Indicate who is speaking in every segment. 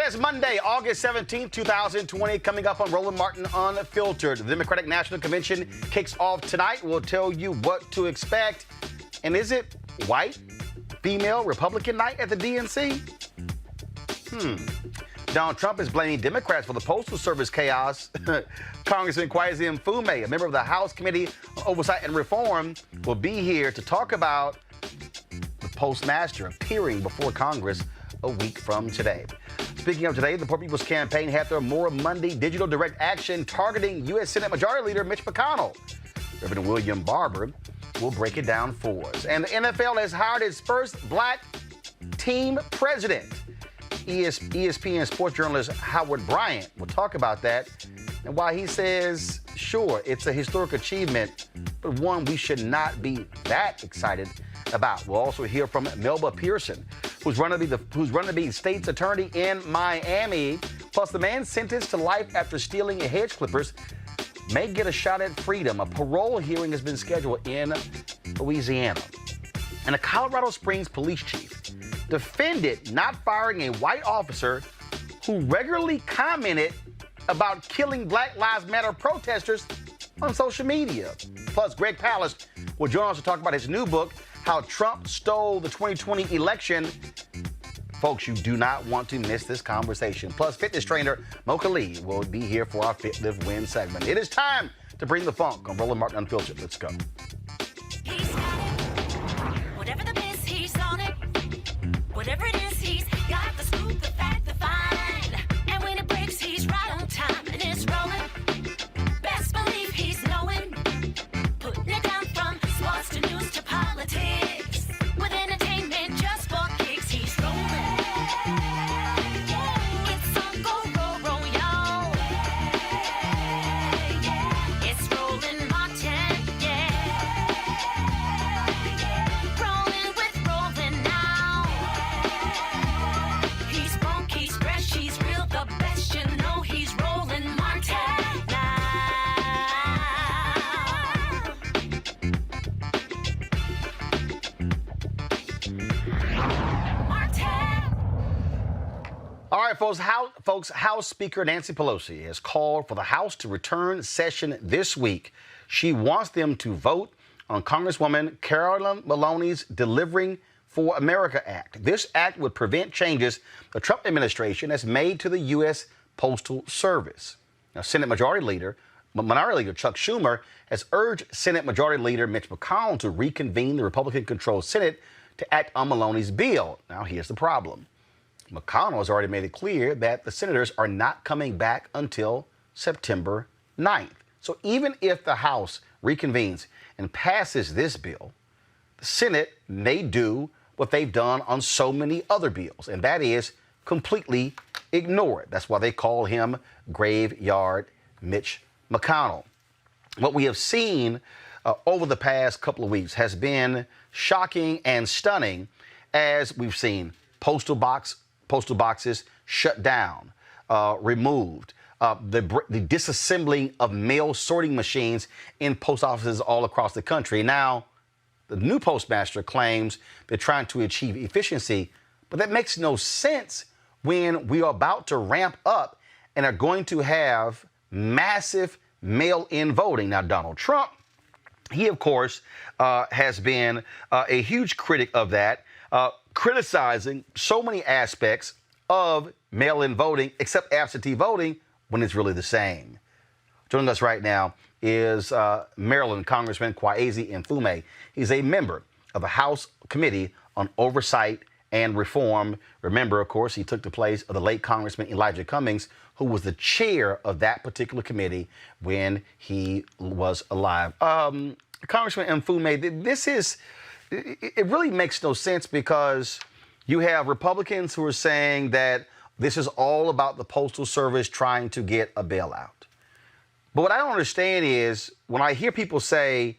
Speaker 1: it's Monday, August 17th, 2020, coming up on Roland Martin Unfiltered. The Democratic National Convention kicks off tonight. We'll tell you what to expect. And is it white, female, Republican night at the DNC? Donald Trump is blaming Democrats for the Postal Service chaos. Congressman Kwesi Mfume, a member of the House Committee on Oversight and Reform, will be here to talk about the postmaster appearing before Congress a week from today. Speaking of today, the Poor People's Campaign had their More Monday digital direct action targeting U.S. Senate Majority Leader Mitch McConnell. Reverend William Barber will break it down for us. And the NFL has hired its first black team president. ESPN sports journalist Howard Bryant will talk about that and why he says, sure, it's a historic achievement, but one we should not be that excited about. We'll also hear from Melba Pearson, who's running to be state's attorney in Miami. Plus, the man sentenced to life after stealing hedge clippers may get a shot at freedom. A parole hearing has been scheduled in Louisiana. And a Colorado Springs police chief defended not firing a white officer who regularly commented about killing Black Lives Matter protesters on social media. Plus, Greg Palast will join us to talk about his new book, How Trump Stole the 2020 Election. Folks, you do not want to miss this conversation. Plus, fitness trainer Mocha Lee will be here for our Fit, Live, Win segment. It is time to bring the funk on Roland Martin Unfiltered. Let's go.
Speaker 2: He's got it. Whatever the miss, he's on it. Whatever it is, he's got the scoop, the fact, the find. And when it breaks, he's right on time and it's rolling. Best believe he's knowing. Putting it down from sports to news to politics. With entertainment just for kicks, he's rolling. It's on go, y'all. It's Roland Martin, Rolling with Roland now. He's funk, he's fresh, he's real, the best, you know he's Roland Martin now.
Speaker 1: All right, folks, House Speaker Nancy Pelosi has called for the House to return session this week. She wants them to vote on Congresswoman Carolyn Maloney's Delivering for America Act. This act would prevent changes the Trump administration has made to the U.S. Postal Service. Now, Minority Leader Chuck Schumer has urged Senate Majority Leader Mitch McConnell to reconvene the Republican-controlled Senate to act on Maloney's bill. Now, here's the problem. McConnell has already made it clear that the senators are not coming back until September 9th. So even if the House reconvenes and passes this bill, the Senate may do what they've done on so many other bills, and that is completely ignore it. That's why they call him Graveyard Mitch McConnell. What we have seen over the past couple of weeks has been shocking and stunning, as we've seen postal boxes shut down, removed, the disassembling of mail sorting machines in post offices all across the country. Now, the new postmaster claims they're trying to achieve efficiency, but that makes no sense when we are about to ramp up and are going to have massive mail-in voting. Now, Donald Trump, he, of course, has been a huge critic of that, criticizing so many aspects of mail-in voting, except absentee voting, when it's really the same. Joining us right now is Maryland Congressman Kwesi Mfume. He's a member of the House Committee on Oversight and Reform. Remember, of course, he took the place of the late Congressman Elijah Cummings, who was the chair of that particular committee when he was alive. Congressman Mfume, it really makes no sense, because you have Republicans who are saying that this is all about the Postal Service trying to get a bailout. But what I don't understand is when I hear people say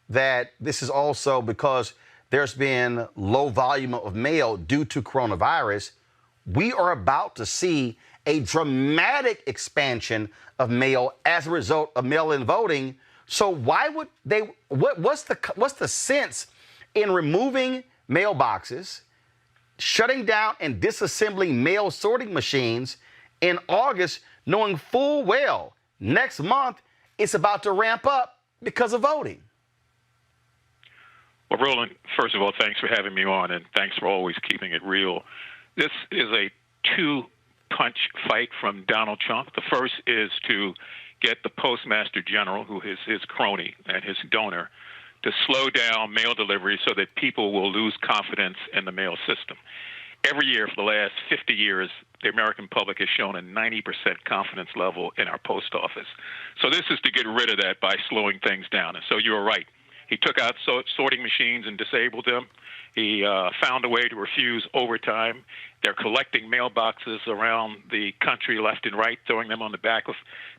Speaker 1: that this is also because there's been low volume of mail due to coronavirus, we are about to see a dramatic expansion of mail as a result of mail-in voting. So why would they, what's the sense in removing mailboxes, shutting down and disassembling mail sorting machines in August, knowing full well next month it's about to ramp up because of voting?
Speaker 3: Well, Roland, first of all, thanks for having me on, and thanks for always keeping it real. This is a two-punch fight from Donald Trump. The first is to get the Postmaster General, who is his crony and his donor, to slow down mail delivery so that people will lose confidence in the mail system. Every year for the last 50 years, the American public has shown a 90% confidence level in our post office. So this is to get rid of that by slowing things down. And so you're right. He took out sorting machines and disabled them. He found a way to refuse overtime. They're collecting mailboxes around the country left and right, throwing them on the back of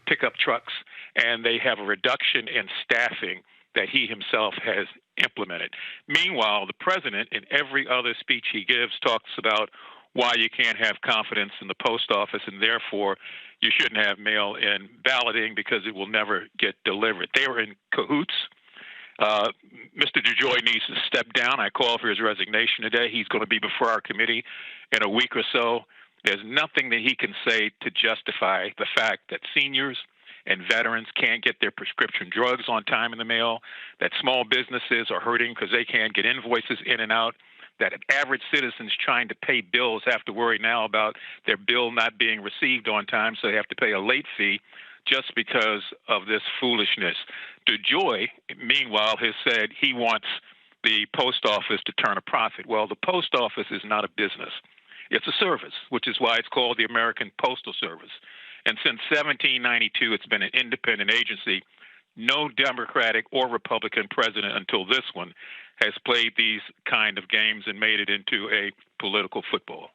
Speaker 3: pickup trucks, and they have a reduction in staffing that he himself has implemented. Meanwhile, the president, in every other speech he gives, talks about why you can't have confidence in the post office, and therefore you shouldn't have mail-in balloting because it will never get delivered. They were in cahoots. Mr. DeJoy needs to step down. I call for his resignation today. He's going to be before our committee in a week or so. There's nothing that he can say to justify the fact that seniors and veterans can't get their prescription drugs on time in the mail, that small businesses are hurting because they can't get invoices in and out, that average citizens trying to pay bills have to worry now about their bill not being received on time, so they have to pay a late fee just because of this foolishness. DeJoy, meanwhile, has said he wants the post office to turn a profit. Well, the post office is not a business. It's a service, which is why it's called the American Postal Service. And since 1792, it's been an independent agency. No Democratic or Republican president until this one has played these kind of games and made it into a political football.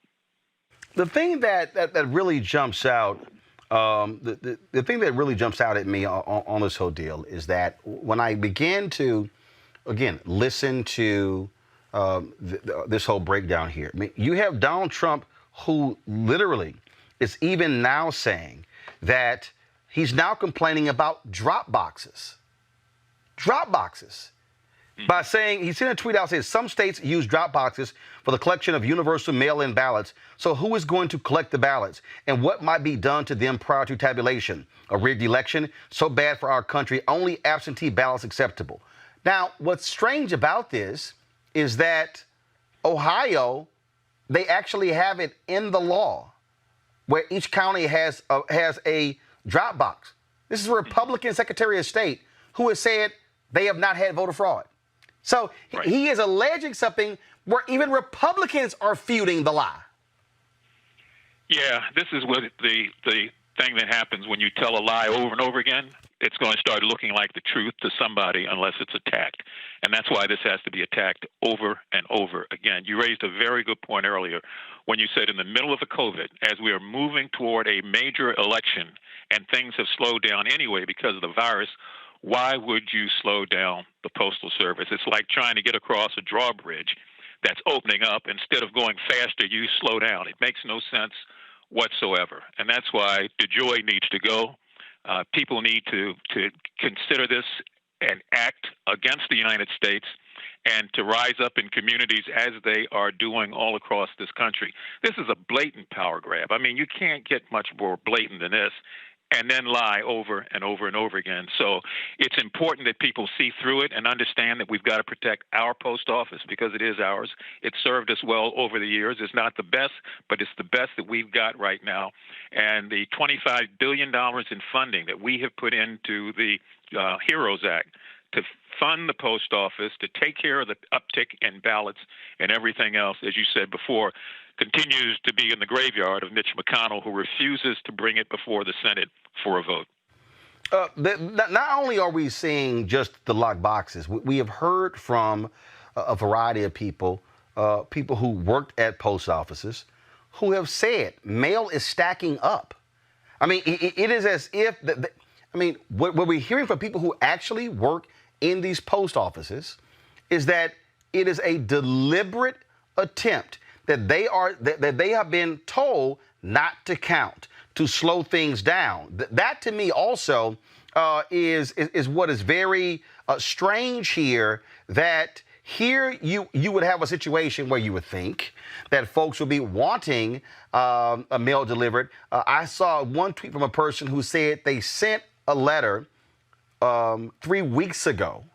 Speaker 1: The thing that really jumps out, the thing that really jumps out at me on this whole deal is that when I began to, again, listen to this whole breakdown here, I mean, you have Donald Trump who literally is even now saying that he's now complaining about drop boxes. Drop boxes. By saying, he sent a tweet out saying some states use drop boxes for the collection of universal mail-in ballots. So who is going to collect the ballots? And what might be done to them prior to tabulation? A rigged election? So bad for our country. Only absentee ballots acceptable. Now, what's strange about this is that Ohio, they actually have it in the law where each county has a drop box. This is a Republican Secretary of State who has said they have not had voter fraud. So right. He is alleging something where even Republicans are feuding the lie.
Speaker 3: Yeah, this is what the thing that happens when you tell a lie over and over again. It's going to start looking like the truth to somebody unless it's attacked. And that's why this has to be attacked over and over again. You raised a very good point earlier when you said in the middle of the COVID, as we are moving toward a major election and things have slowed down anyway because of the virus, why would you slow down the Postal Service? It's like trying to get across a drawbridge that's opening up. Instead of going faster, you slow down. It makes no sense whatsoever. And that's why DeJoy needs to go. People need to consider this and act against the United States and to rise up in communities as they are doing all across this country. This is a blatant power grab. I mean, you can't get much more blatant than this and then lie over and over and over again. So it's important that people see through it and understand that we've got to protect our post office because it is ours. It's served us well over the years. It's not the best, but it's the best that we've got right now. And the $25 billion in funding that we have put into the HEROES Act to fund the post office, to take care of the uptick in ballots and everything else, as you said before, continues to be in the graveyard of Mitch McConnell, who refuses to bring it before the Senate for a vote.
Speaker 1: Not only are we seeing just the locked boxes, we have heard from a variety of people, people who worked at post offices, who have said mail is stacking up. I mean, it is as if, what we're hearing from people who actually work in these post offices is that it is a deliberate attempt that they have been told not to count, to slow things down. That to me also is what is very strange here, that Here, you would have a situation where you would think that folks would be wanting a mail delivered. I saw one tweet from a person who said they sent a letter 3 weeks ago,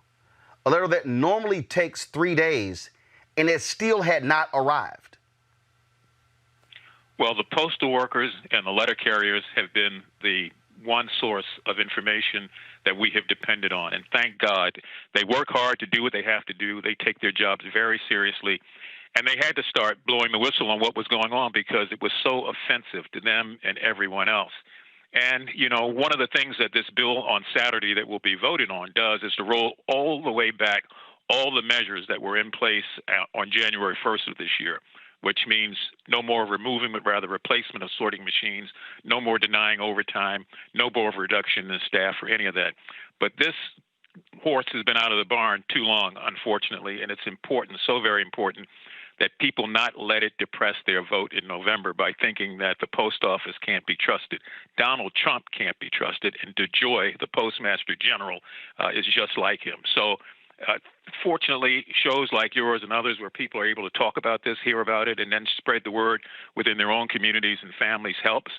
Speaker 1: a letter that normally takes 3 days, and it still had not arrived.
Speaker 3: Well, the postal workers and the letter carriers have been the one source of information that we have depended on. And thank God they work hard to do what they have to do. They take their jobs very seriously. And they had to start blowing the whistle on what was going on because it was so offensive to them and everyone else. And, you know, one of the things that this bill on Saturday that will be voted on does is to roll all the way back all the measures that were in place on January 1st of this year, which means no more removing, but rather replacement of sorting machines, no more denying overtime, no more reduction in staff or any of that. But this horse has been out of the barn too long, unfortunately, and it's important, so very important, that people not let it depress their vote in November by thinking that the post office can't be trusted. Donald Trump can't be trusted, and DeJoy, the Postmaster General, is just like him. So fortunately, shows like yours and others where people are able to talk about this, hear about it, and then spread the word within their own communities and families helps.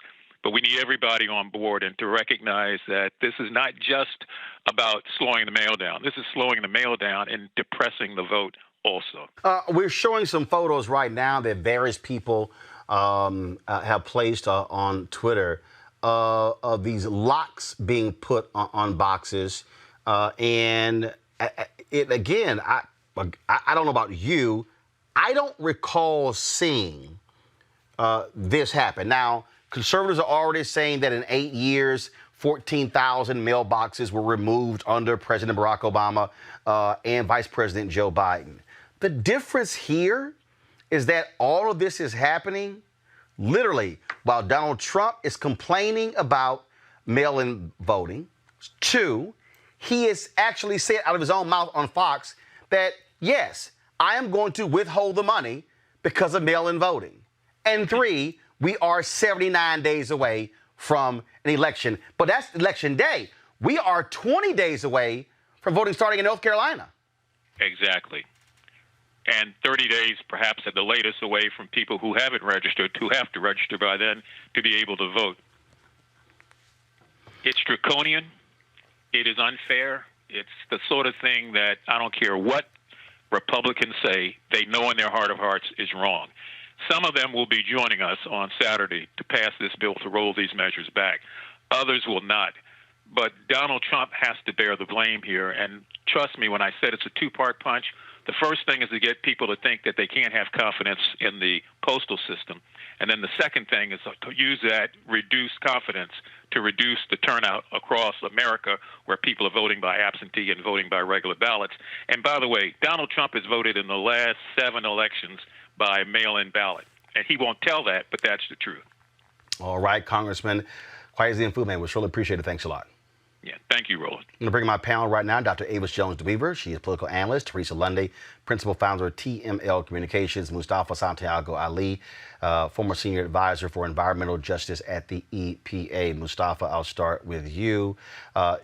Speaker 3: But we need everybody on board and to recognize that this is not just about slowing the mail down. This is slowing the mail down and depressing the vote also.
Speaker 1: We're showing some photos right now that various people have placed on Twitter of these locks being put on boxes. And it again, I don't know about you. I don't recall seeing this happen. Now, conservatives are already saying that in 8 years, 14,000 mailboxes were removed under President Barack Obama and Vice President Joe Biden. The difference here is that all of this is happening literally while Donald Trump is complaining about mail-in voting. 2, he has actually said out of his own mouth on Fox that, yes, I am going to withhold the money because of mail-in voting. And 3, we are 79 days away from an election. But that's election day. We are 20 days away from voting starting in North Carolina.
Speaker 3: Exactly. And 30 days, perhaps at the latest, away from people who haven't registered, who have to register by then to be able to vote. It's draconian. It is unfair. It's the sort of thing that I don't care what Republicans say, they know in their heart of hearts is wrong. Some of them will be joining us on Saturday to pass this bill to roll these measures back. Others will not. But Donald Trump has to bear the blame here. And trust me when I said it's a two-part punch. The first thing is to get people to think that they can't have confidence in the postal system. And then the second thing is to use that reduced confidence to reduce the turnout across America where people are voting by absentee and voting by regular ballots. And by the way, Donald Trump has voted in the last 7 elections by mail-in ballot. And he won't tell that, but that's the truth.
Speaker 1: All right, Congressman Kwesi Mfume, we surely appreciate it. Thanks a lot.
Speaker 3: Yeah, thank you, Roland.
Speaker 1: I'm going to bring my panel right now, Dr. Avis Jones-DeWeaver. She is political analyst. Teresa Lundy, principal founder of TML Communications. Mustafa Santiago Ali, former senior advisor for environmental justice at the EPA. Mustafa, I'll start with you.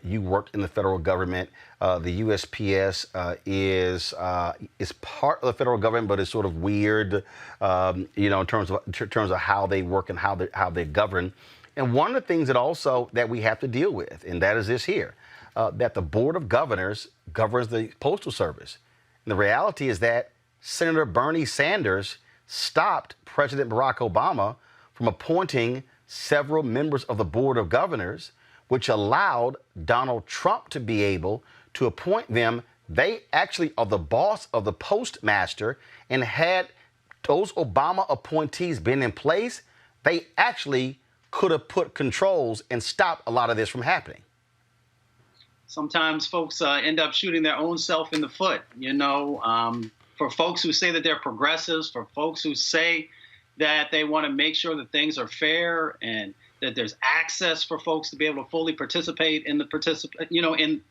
Speaker 1: You worked in the federal government. The USPS is part of the federal government, but it's sort of weird, in terms of how they work and how they govern. And one of the things that we have to deal with, and that is this here, that the Board of Governors governs the Postal Service. And the reality is that Senator Bernie Sanders stopped President Barack Obama from appointing several members of the Board of Governors, which allowed Donald Trump to be able to appoint them. They actually are the boss of the postmaster, and had those Obama appointees been in place, they actually could have put controls and stopped a lot of this from happening.
Speaker 4: Sometimes folks end up shooting their own self in the foot, for folks who say that they're progressives, for folks who say that they want to make sure that things are fair and that there's access for folks to be able to fully participate in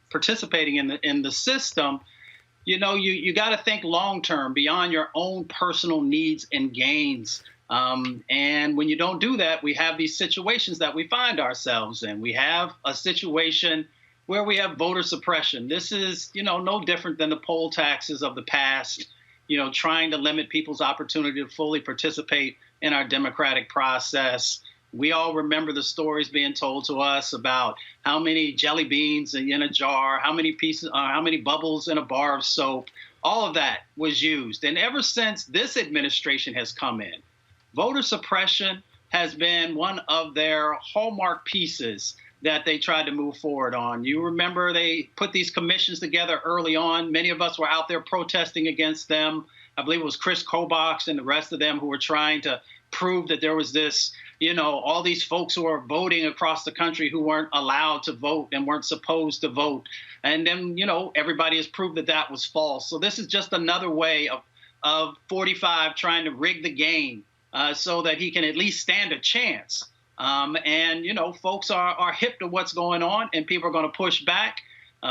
Speaker 4: participating in the system. You got to think long term beyond your own personal needs and gains. And when you don't do that, we have these situations that we find ourselves in. We have a situation where we have voter suppression. This is, no different than the poll taxes of the past, trying to limit people's opportunity to fully participate in our democratic process. We all remember the stories being told to us about how many jelly beans in a jar, how many bubbles in a bar of soap. All of that was used. And ever since this administration has come in, voter suppression has been one of their hallmark pieces that they tried to move forward on. You remember they put these commissions together early on. Many of us were out there protesting against them. I believe it was Chris Kobach and the rest of them who were trying to prove that there was this, all these folks who are voting across the country who weren't allowed to vote and weren't supposed to vote. And then, everybody has proved that that was false. So this is just another way of 45 trying to rig the game so that he can at least stand a chance. Folks are hip to what's going on, and people are going to push back.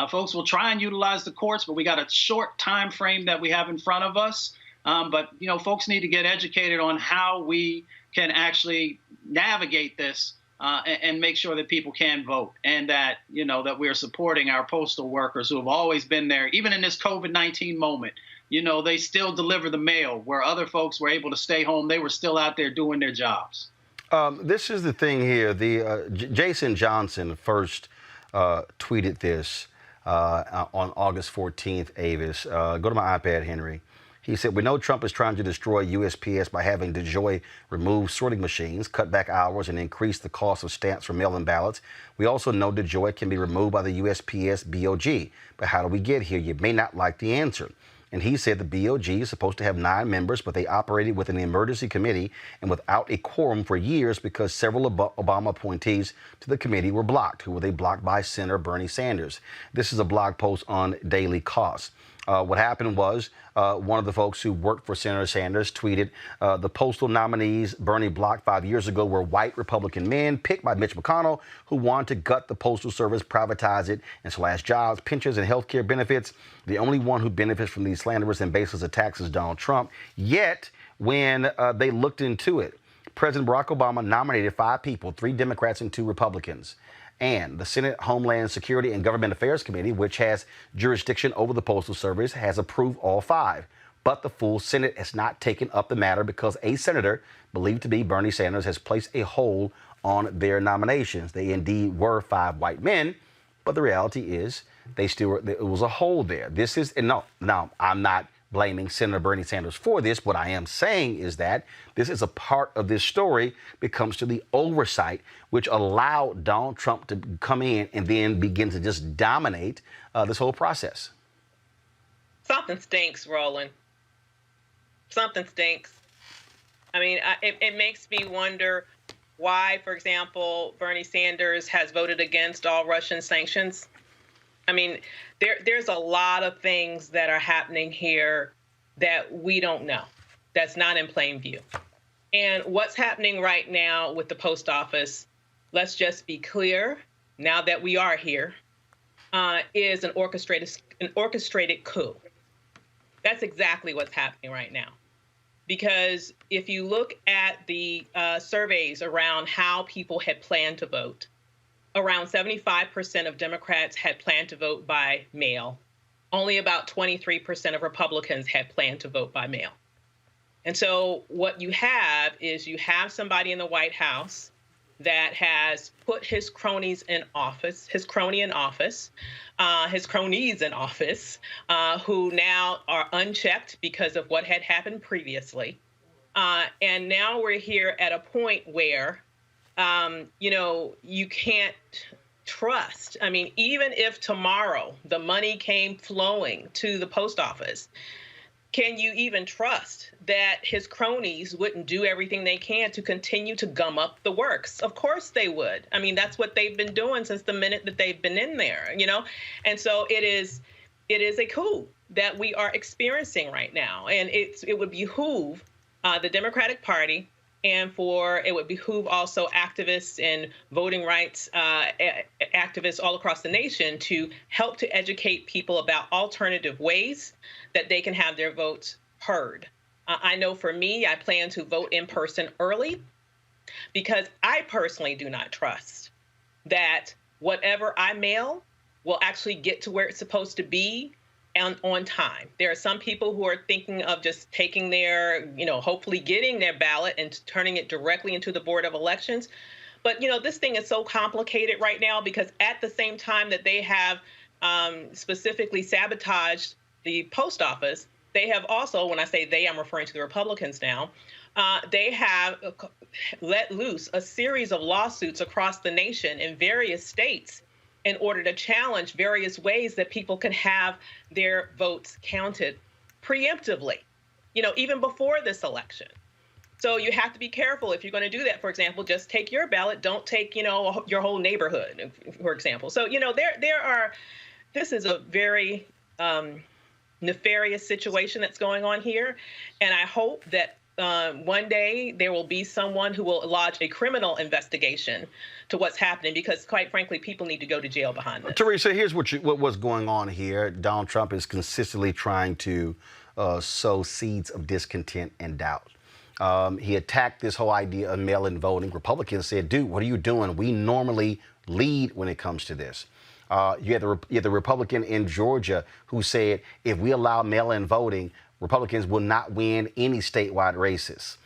Speaker 4: Folks will try and utilize the courts, but we got a short time frame that we have in front of us. But folks need to get educated on how we can actually navigate this and make sure that people can vote, and that, that we're supporting our postal workers who have always been there, even in this COVID-19 moment. They still deliver the mail where other folks were able to stay home. They were still out there doing their jobs.
Speaker 1: This is the thing here. Jason Johnson first tweeted this on August 14th, Avis. Go to my iPad, Henry. He said, "We know Trump is trying to destroy USPS by having DeJoy remove sorting machines, cut back hours, and increase the cost of stamps for mail-in ballots. We also know DeJoy can be removed by the USPS BOG. But how do we get here? You may not like the answer." And he said the BOG is supposed to have 9 members, but they operated with an emergency committee and without a quorum for years because several Obama appointees to the committee were blocked. Who were they blocked by? Senator Bernie Sanders. This is a blog post on Daily Cost. What happened was one of the folks who worked for Senator Sanders tweeted, the postal nominees Bernie blocked 5 years ago were white Republican men picked by Mitch McConnell who wanted to gut the Postal Service, privatize it, and slash jobs, pensions, and health care benefits. The only one who benefits from these slanderous and baseless attacks is Donald Trump. Yet, when they looked into it, President Barack Obama nominated 5 people, 3 Democrats and 2 Republicans. And the Senate Homeland Security and Government Affairs Committee, which has jurisdiction over the Postal Service, has approved all 5. But the full Senate has not taken up the matter because a senator, believed to be Bernie Sanders, has placed a hold on their nominations. They indeed were 5 white men, but the reality is it was a hold there. This is, and no, I'm not blaming Senator Bernie Sanders for this. What I am saying is that this is a part of this story when it comes to the oversight, which allowed Donald Trump to come in and then begin to just dominate this whole process.
Speaker 5: Something stinks, Roland. Something stinks. I mean, it makes me wonder why, for example, Bernie Sanders has voted against all Russian sanctions. I mean, there's a lot of things that are happening here that we don't know, that's not in plain view. And what's happening right now with the post office, let's just be clear, now that we are here, is an orchestrated coup. That's exactly what's happening right now. Because if you look at the surveys around how people had planned to vote, around 75% of Democrats had planned to vote by mail. Only about 23% of Republicans had planned to vote by mail. And so what you have is you have somebody in the White House that has put his cronies in office, his cronies in office, who now are unchecked because of what had happened previously. And now we're here at a point where you can't trust. I mean, even if tomorrow the money came flowing to the post office, can you even trust that his cronies wouldn't do everything they can to continue to gum up the works? Of course they would. I mean, that's what they've been doing since the minute that they've been in there, And so it is a coup that we are experiencing right now. And it would behoove the Democratic Party, and it would behoove also activists and voting rights activists all across the nation to help to educate people about alternative ways that they can have their votes heard. I know for me, I plan to vote in person early because I personally do not trust that whatever I mail will actually get to where it's supposed to be and on time. There are some people who are thinking of just taking their, hopefully getting their ballot and turning it directly into the Board of Elections. But, this thing is so complicated right now because at the same time that they have specifically sabotaged the post office, they have also, when I say they, I'm referring to the Republicans now, they have let loose a series of lawsuits across the nation in various states in order to challenge various ways that people can have their votes counted preemptively, even before this election. So you have to be careful if you're going to do that. For example, just take your ballot. Don't take, your whole neighborhood, for example. So, this is a very nefarious situation that's going on here. And I hope that one day there will be someone who will lodge a criminal investigation to what's happening, because quite frankly, people need to go to jail behind this.
Speaker 1: Teresa, here's what was going on here. Donald Trump is consistently trying to sow seeds of discontent and doubt. He attacked this whole idea of mail-in voting. Republicans said, dude, what are you doing? We normally lead when it comes to this. You had the Republican in Georgia who said, if we allow mail-in voting, Republicans will not win any statewide races.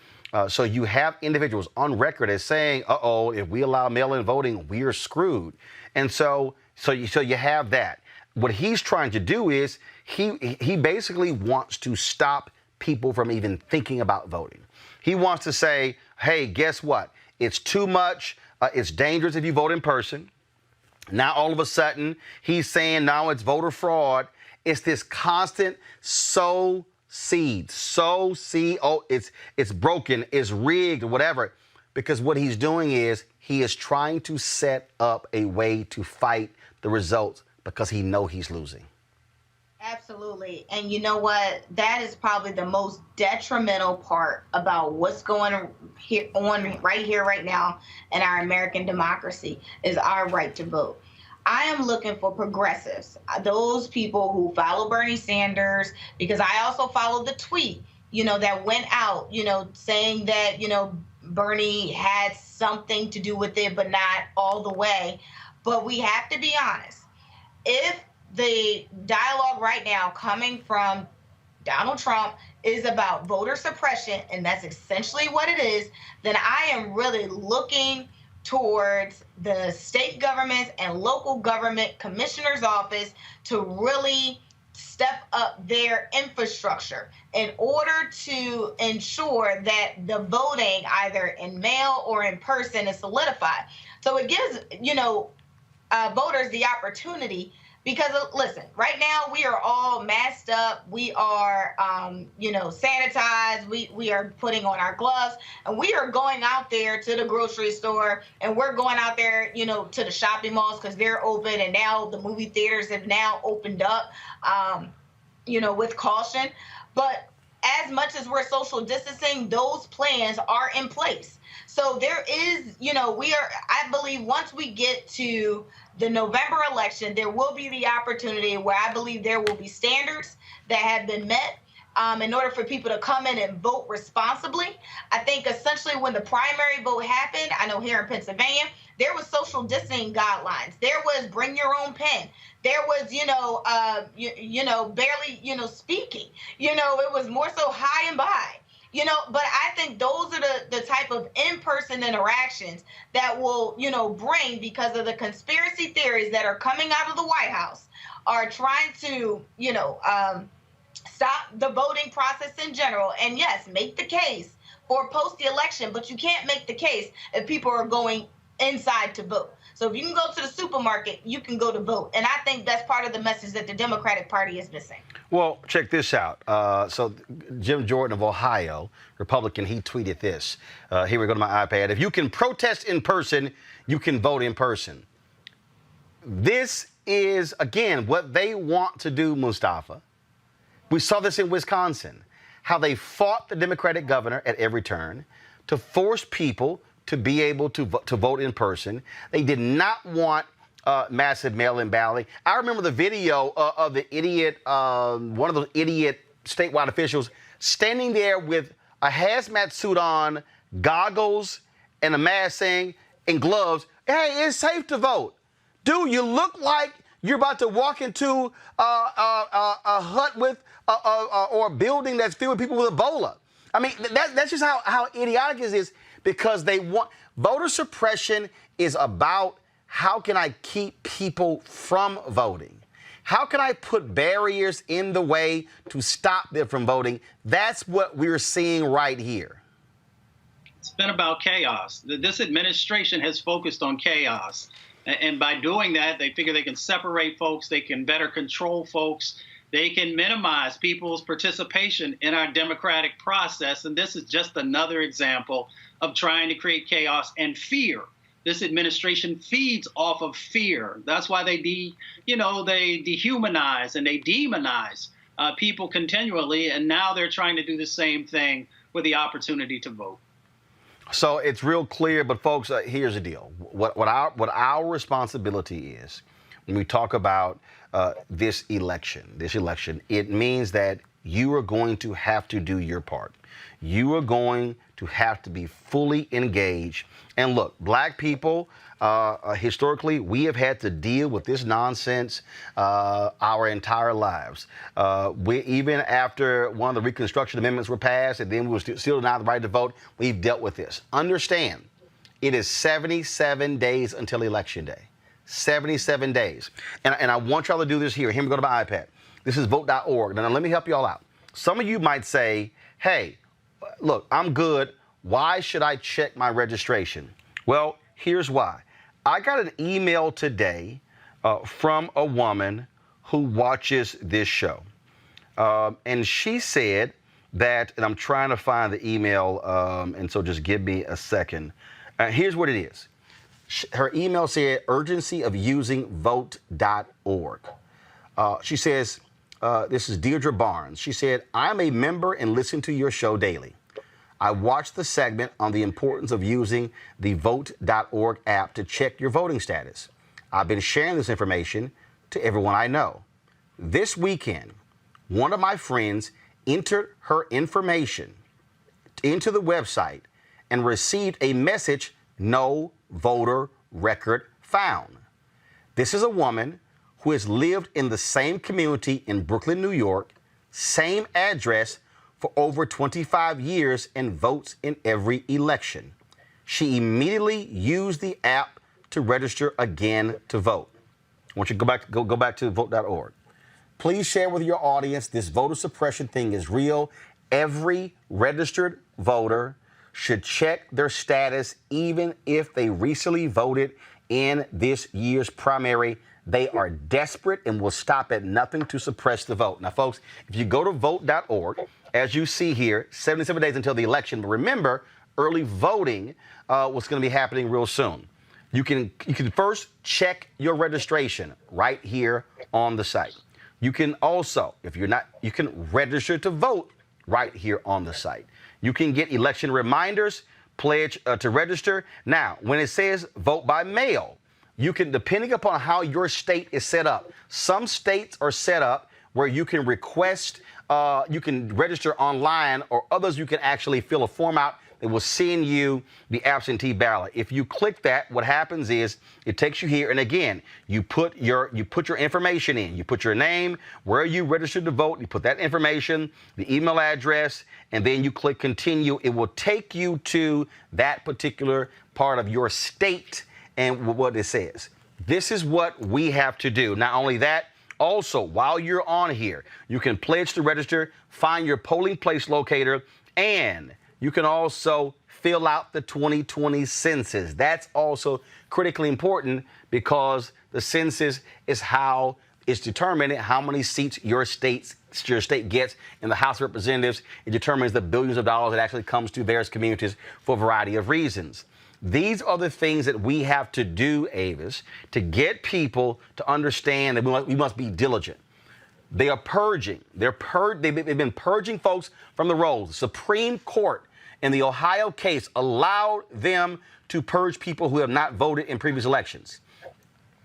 Speaker 1: So you have individuals on record as saying, if we allow mail-in voting, we're screwed. And so you have that. What he's trying to do is he basically wants to stop people from even thinking about voting. He wants to say, hey, guess what? It's too much. It's dangerous if you vote in person. Now, all of a sudden, he's saying now it's voter fraud. It's this constant sow seed. It's broken, it's rigged, whatever. Because what he's doing is he is trying to set up a way to fight the results because he knows he's losing.
Speaker 6: Absolutely. And you know what? That is probably the most detrimental part about what's going on right here, right now in our American democracy is our right to vote. I am looking for progressives, those people who follow Bernie Sanders, because I also follow the tweet, that went out, saying that, Bernie had something to do with it, but not all the way. But we have to be honest. If the dialogue right now coming from Donald Trump is about voter suppression, and that's essentially what it is, then I am really looking towards the state governments and local government commissioner's office to really step up their infrastructure in order to ensure that the voting either in mail or in person is solidified. So it gives, voters the opportunity. Because, listen, right now we are all masked up. We are, sanitized. We are putting on our gloves. And we are going out there to the grocery store. And we're going out there, to the shopping malls because they're open. And now the movie theaters have now opened up, with caution. But as much as we're social distancing, those plans are in place. So there is, I believe once we get to the November election, there will be the opportunity where I believe there will be standards that have been met in order for people to come in and vote responsibly. I think essentially when the primary vote happened, I know here in Pennsylvania, there was social distancing guidelines. There was bring your own pen. There was, barely, speaking. It was more so high and by. But I think those are the type of in-person interactions that will, bring, because of the conspiracy theories that are coming out of the White House, are trying to, stop the voting process in general. And yes, make the case for post the election, but you can't make the case if people are going inside to vote. So if you can go to the supermarket, you can go to vote. And I think that's part of the message that the Democratic Party is missing.
Speaker 1: Well, check this out. So Jim Jordan of Ohio, Republican, he tweeted this. Here we go to my iPad. If you can protest in person, you can vote in person. This is, again, what they want to do, Mustafa. We saw this in Wisconsin, how they fought the Democratic governor at every turn to force people to be able to vote in person. They did not want massive mail-in balloting. I remember the video of the idiot, one of those idiot statewide officials standing there with a hazmat suit on, goggles, and a mask saying, and gloves, hey, it's safe to vote. Dude, you look like You're about to walk into a hut with or a building that's filled with people with Ebola. I mean, that's just how idiotic it is, because they want voter suppression is about how can I keep people from voting? How can I put barriers in the way to stop them from voting? That's what we're seeing right here.
Speaker 4: It's been about chaos. This administration has focused on chaos. And by doing that, they figure they can separate folks, they can better control folks, they can minimize people's participation in our democratic process. And this is just another example of trying to create chaos and fear. This administration feeds off of fear. That's why they dehumanize and they demonize people continually. And now they're trying to do the same thing with the opportunity to vote.
Speaker 1: So it's real clear, but folks, here's the deal. What our responsibility is when we talk about this election, it means that you are going to have to do your part. You are going to have to be fully engaged. And look, black people, historically, we have had to deal with this nonsense our entire lives. Even after one of the Reconstruction Amendments were passed, and then we were still denied the right to vote, we've dealt with this. Understand, it is 77 days until Election Day. 77 days. And I want y'all to do this here. Here we go to my iPad. This is vote.org. Now, let me help you all out. Some of you might say, hey, look, I'm good. Why should I check my registration? Well, here's why. I got an email today from a woman who watches this show. And she said that, and I'm trying to find the email, and so just give me a second. Here's what it is. Her email said, urgency of using vote.org. She says, this is Deirdre Barnes. She said, I'm a member and listen to your show daily. I watched the segment on the importance of using the vote.org app to check your voting status. I've been sharing this information to everyone I know. This weekend, one of my friends entered her information into the website and received a message, no voter record found. This is a woman who has lived in the same community in Brooklyn, New York, same address for over 25 years and votes in every election. She immediately used the app to register again to vote. I want you to go back to vote.org. Please share with your audience, this voter suppression thing is real. Every registered voter should check their status even if they recently voted in this year's primary. They are desperate and will stop at nothing to suppress the vote. Now, folks, if you go to vote.org, as you see here, 77 days until the election. But remember, early voting was going to be happening real soon. You can first check your registration right here on the site. You can also, if you're not, you can register to vote right here on the site. You can get election reminders, pledge to register. Now, when it says vote by mail, you can, depending upon how your state is set up, some states are set up where you can request, you can register online, or others you can actually fill a form out that will send you the absentee ballot. If you click that, what happens is it takes you here, and again, you put your information in. You put your name, where you registered to vote, you put that information, the email address, and then you click continue. It will take you to that particular part of your state and what it says. This is what we have to do. Not only that, also, while you're on here, you can pledge to register, find your polling place locator, and you can also fill out the 2020 census. That's also critically important because the census is how it's determining how many seats your state gets in the House of Representatives. It determines the billions of dollars that actually comes to various communities for a variety of reasons. These are the things that we have to do, Avis, to get people to understand that we must be diligent. They are purging. They've been purging folks from the rolls. The Supreme Court in the Ohio case allowed them to purge people who have not voted in previous elections.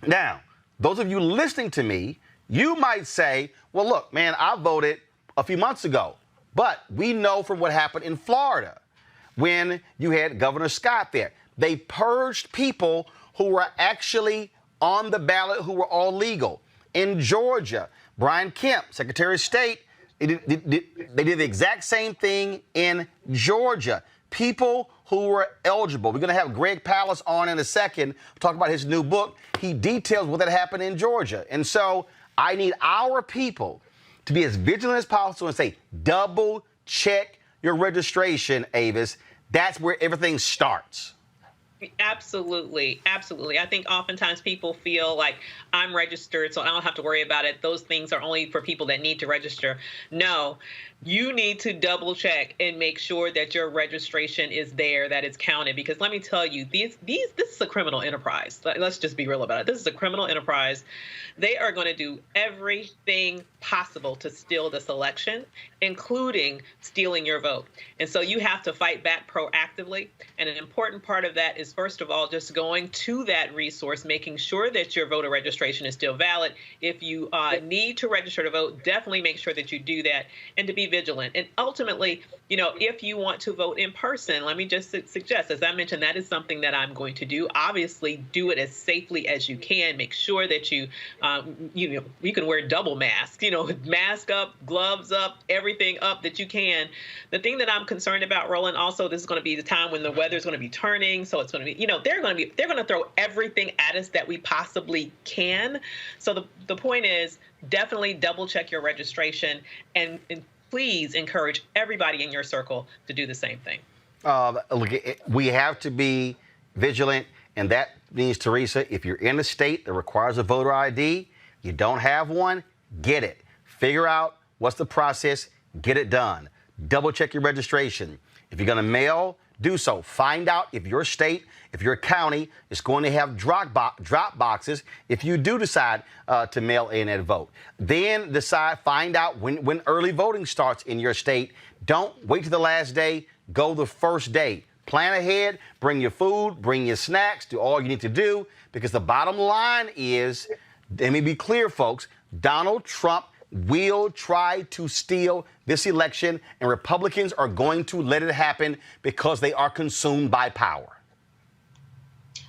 Speaker 1: Now, those of you listening to me, you might say, well, look, man, I voted a few months ago. But we know from what happened in Florida when you had Governor Scott there. They purged people who were actually on the ballot who were all legal. in Georgia. Brian Kemp, Secretary of State, they did the exact same thing in Georgia. People who were eligible. We're going to have Greg Palast on in a second, talk about his new book. He details what that happened in Georgia. And so I need our people to be as vigilant as possible and say, double check your registration, Avis. That's where everything starts.
Speaker 5: Absolutely. Absolutely. I think oftentimes people feel like I'm registered, so I don't have to worry about it. Those things are only for people that need to register. No, you need to double check and make sure that your registration is there, that it's counted. Because let me tell you, this is a criminal enterprise. Let's just be real about it. This is a criminal enterprise. They are going to do everything possible to steal this election, including stealing your vote. And so you have to fight back proactively. And an important part of that is, first of all, just going to that resource, making sure that your voter registration is still valid. If you need to register to vote, definitely make sure that you do that, and to be vigilant. And ultimately, if you want to vote in person, let me just suggest, as I mentioned, that is something that I'm going to do. Obviously, do it as safely as you can. Make sure that you can wear double masks, mask up, gloves up, everything up that you can. The thing that I'm concerned about, Roland, also, this is going to be the time when the weather is going to be turning. So it's going to be, they're going to throw everything at us that we possibly can. So the point is, definitely double check your registration, and please encourage everybody in your circle to do the same thing.
Speaker 1: Look, we have to be vigilant, and that means, Teresa, if you're in a state that requires a voter ID, you don't have one, get it. Figure out what's the process, get it done. Double check your registration. If you're going to mail, do so. Find out if your state, if your county is going to have drop boxes if you do decide to mail in and vote. Then find out when early voting starts in your state. Don't wait till the last day. Go the first day. Plan ahead, bring your food, bring your snacks, do all you need to do, because the bottom line is, let me be clear, folks, Donald Trump will try to steal this election, and Republicans are going to let it happen because they are consumed by power.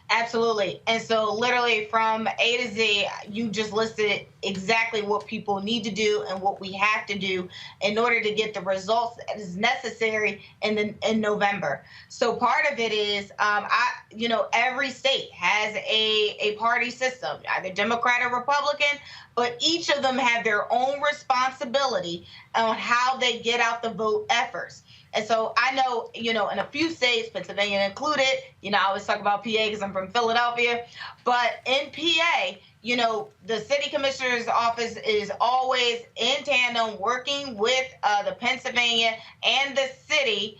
Speaker 6: Absolutely. And so literally from A to Z, you just listed exactly what people need to do and what we have to do in order to get the results that is necessary in November. So part of it is, every state has a party system, either Democrat or Republican, but each of them have their own responsibility on how they get out the vote efforts. And so I know, in a few states, Pennsylvania included, I always talk about PA because I'm from Philadelphia, but in PA, the city commissioner's office is always in tandem working with the Pennsylvania and the city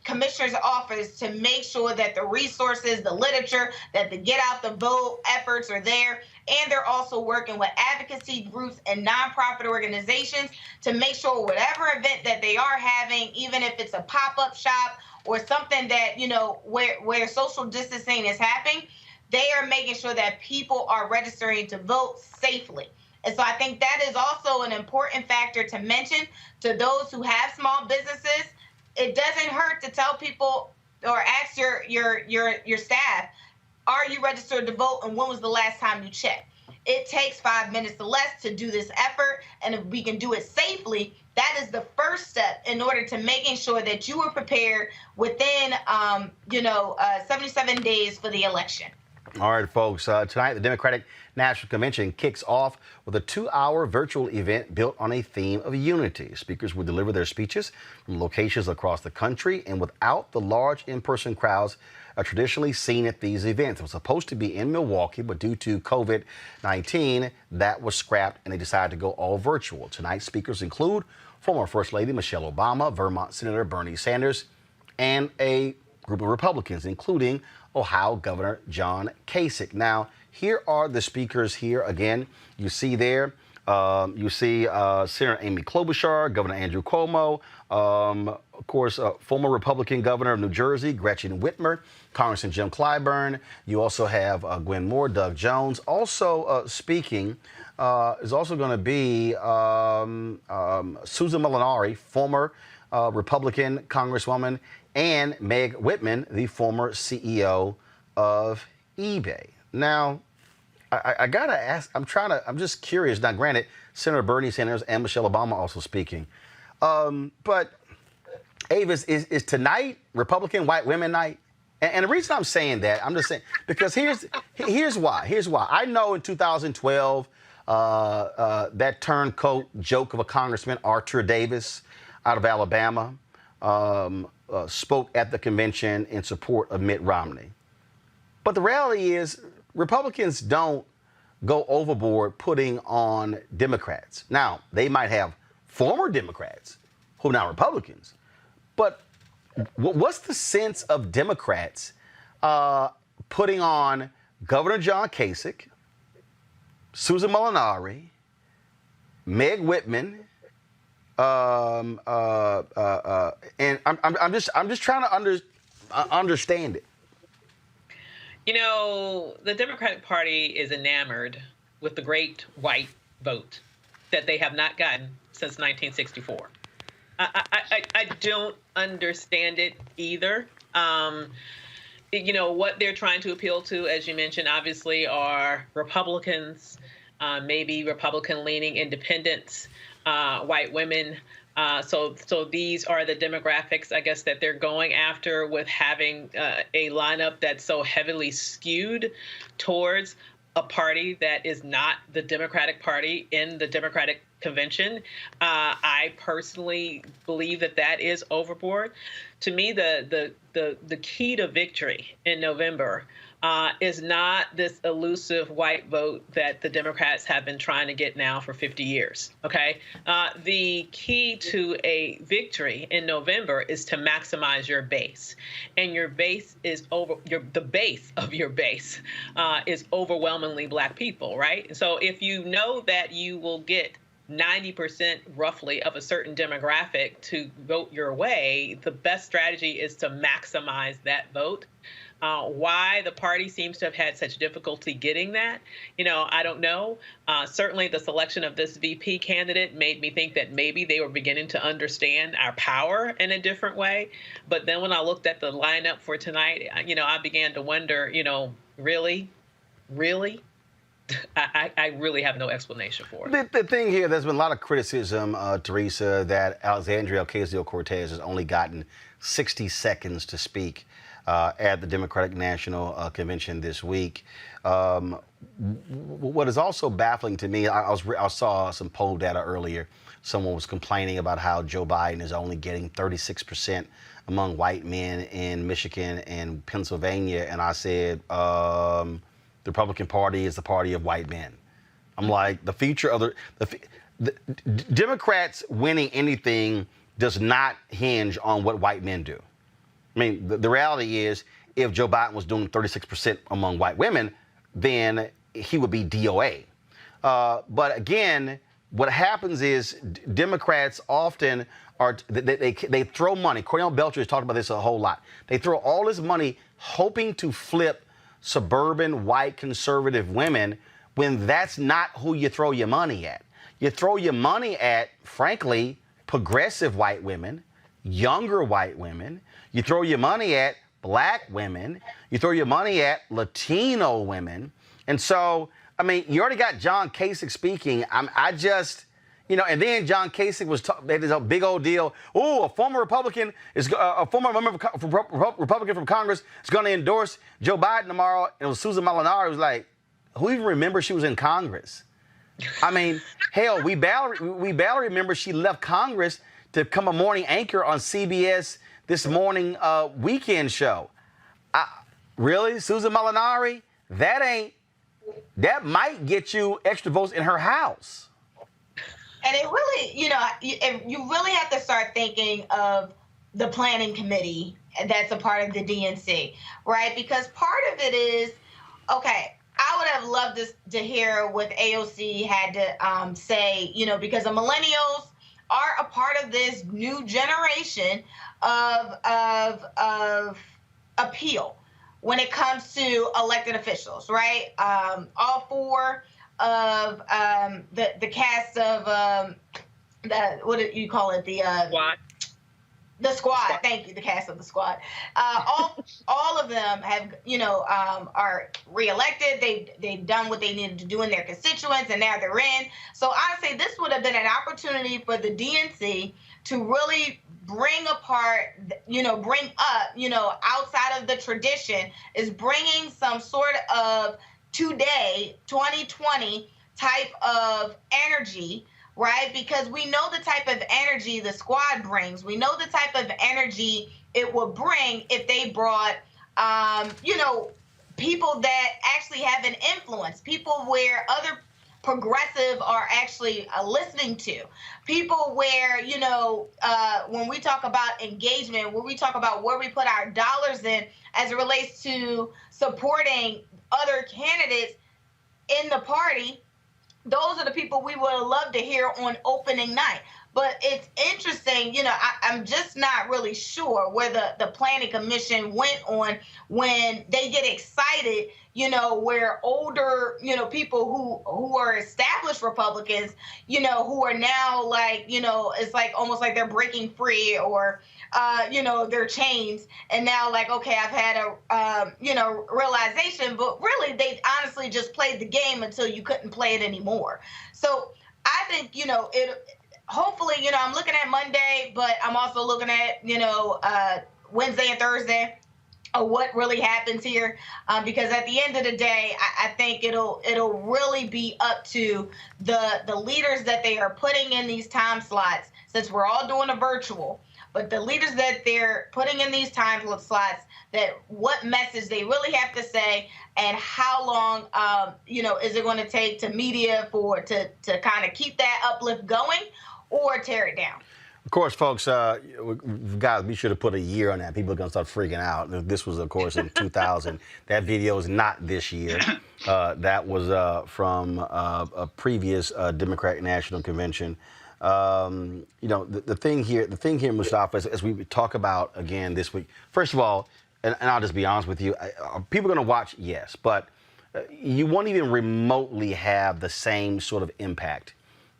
Speaker 6: commissioner's office to make sure that the resources, the literature, that the get out the vote efforts are there. And they're also working with advocacy groups and nonprofit organizations to make sure whatever event that they are having, even if it's a pop-up shop or something that, where social distancing is happening, they are making sure that people are registering to vote safely. And so I think that is also an important factor to mention to those who have small businesses. It doesn't hurt to tell people or ask your staff, are you registered to vote, and when was the last time you checked? It takes 5 minutes or less to do this effort, and if we can do it safely, that is the first step in order to making sure that you are prepared within, 77 days for the election.
Speaker 1: All right, folks. Tonight, the Democratic National Convention kicks off with a 2-hour virtual event built on a theme of unity. Speakers will deliver their speeches from locations across the country and without the large in-person crowds are traditionally seen at these events. It was supposed to be in Milwaukee, but due to COVID-19, that was scrapped and they decided to go all virtual. Tonight's speakers include former First Lady Michelle Obama, Vermont Senator Bernie Sanders, and a group of Republicans, including Ohio Governor John Kasich. Now, here are the speakers here again. You see there, Senator Amy Klobuchar, Governor Andrew Cuomo, of course, former Republican Governor of New Jersey, Gretchen Whitmer, Congressman Jim Clyburn. You also have Gwen Moore, Doug Jones. Also speaking is also going to be Susan Molinari, former Republican Congresswoman, and Meg Whitman, the former CEO of eBay. Now, I gotta ask. I'm just curious. Now, granted, Senator Bernie Sanders and Michelle Obama also speaking, but Avis, is tonight Republican White Women Night? And the reason I'm saying that, I'm just saying because here's why. Here's why. I know in 2012 that turncoat joke of a Congressman, Archer Davis, out of Alabama, spoke at the convention in support of Mitt Romney. But the reality is, Republicans don't go overboard putting on Democrats. Now, they might have former Democrats who are now Republicans, but what's the sense of Democrats putting on Governor John Kasich, Susan Molinari, Meg Whitman, and I'm just trying to understand it.
Speaker 5: You know, the Democratic Party is enamored with the great white vote that they have not gotten since 1964. I don't understand it either. You know, what they're trying to appeal to, as you mentioned, obviously are Republicans, maybe Republican-leaning independents, white women. So these are the demographics, I guess, that they're going after with having a lineup that's so heavily skewed towards a party that is not the Democratic Party in the Democratic Convention. I personally believe that is overboard. To me, the key to victory in November is not this elusive white vote that the Democrats have been trying to get now for 50 years. Okay, the key to a victory in November is to maximize your base, and your base is the base of your base is overwhelmingly Black people, right? So if you know that you will get 90% roughly of a certain demographic to vote your way, the best strategy is to maximize that vote. Why the party seems to have had such difficulty getting that, you know, I don't know. Certainly the selection of this VP candidate made me think that maybe they were beginning to understand our power in a different way. But then when I looked at the lineup for tonight, you know, I began to wonder, you know, really? I really have no explanation for it.
Speaker 1: The thing here, there's been a lot of criticism, Teresa, that Alexandria Ocasio-Cortez has only gotten 60 seconds to speak at the Democratic National Convention this week. What is also baffling to me, I saw some poll data earlier. Someone was complaining about how Joe Biden is only getting 36% among white men in Michigan and Pennsylvania, and I said, the Republican Party is the party of white men. I'm like, the future of the Democrats winning anything does not hinge on what white men do. I mean, the reality is, if Joe Biden was doing 36% among white women, then he would be DOA. But again, what happens is Democrats often they throw money. Cornel Belcher has talked about this a whole lot. They throw all this money hoping to flip suburban white conservative women when that's not who you throw your money at. You throw your money at, frankly, progressive white women, younger white women. You throw your money at Black women. You throw your money at Latino women. And so, I mean, you already got John Kasich speaking. I just, you know, and then John Kasich was there's a big old deal. Oh, a former Republican is a former member of Republican from Congress is going to endorse Joe Biden tomorrow. And it was Susan Molinari who was like, who even remembers she was in Congress? I mean, hell, we barely remember she left Congress to become a morning anchor on CBS This Morning weekend show. Really, Susan Molinari? That might get you extra votes in her house.
Speaker 6: And it really, you know, you really have to start thinking of the planning committee that's a part of the DNC, right? Because part of it is, okay, I would have loved to hear what AOC had to say, you know, because the millennials are a part of this new generation of appeal when it comes to elected officials, right? All four of the cast of what do you call it? The
Speaker 5: SWAT.
Speaker 6: The squad, thank you, the cast of the squad. All of them have, are reelected. They've done what they needed to do in their constituents, and now they're in. So I say this would have been an opportunity for the DNC to really bring apart, bring up, outside of the tradition, is bringing some sort of today, 2020 type of energy, right? Because we know the type of energy the squad brings. We know the type of energy it would bring if they brought, people that actually have an influence, people where other progressive are actually listening to, people where, when we talk about engagement, when we talk about where we put our dollars in as it relates to supporting other candidates in the party, those are the people we would have loved to hear on opening night. But it's interesting, I'm just not really sure where the Planning Commission went on when they get excited, where older, people who are established Republicans, who are now like, it's like almost like they're breaking free or, their chains. And now like, okay, I've had a, realization, but really they honestly just played the game until you couldn't play it anymore. So I think, hopefully, I'm looking at Monday, but I'm also looking at, Wednesday and Thursday of what really happens here. Because at the end of the day, I think it'll really be up to the leaders that they are putting in these time slots, since we're all doing a virtual, but the leaders that they're putting in these time slots, that what message they really have to say and how long, is it going to take to media to kind of keep that uplift going or tear it down.
Speaker 1: Of course, folks, guys, we should have put a year on that. People are going to start freaking out. This was, of course, in 2000. That video is not this year. That was from a previous Democratic National Convention. The thing here, Mustafa, as we talk about again this week, first of all, and I'll just be honest with you, are people going to watch? Yes, but you won't even remotely have the same sort of impact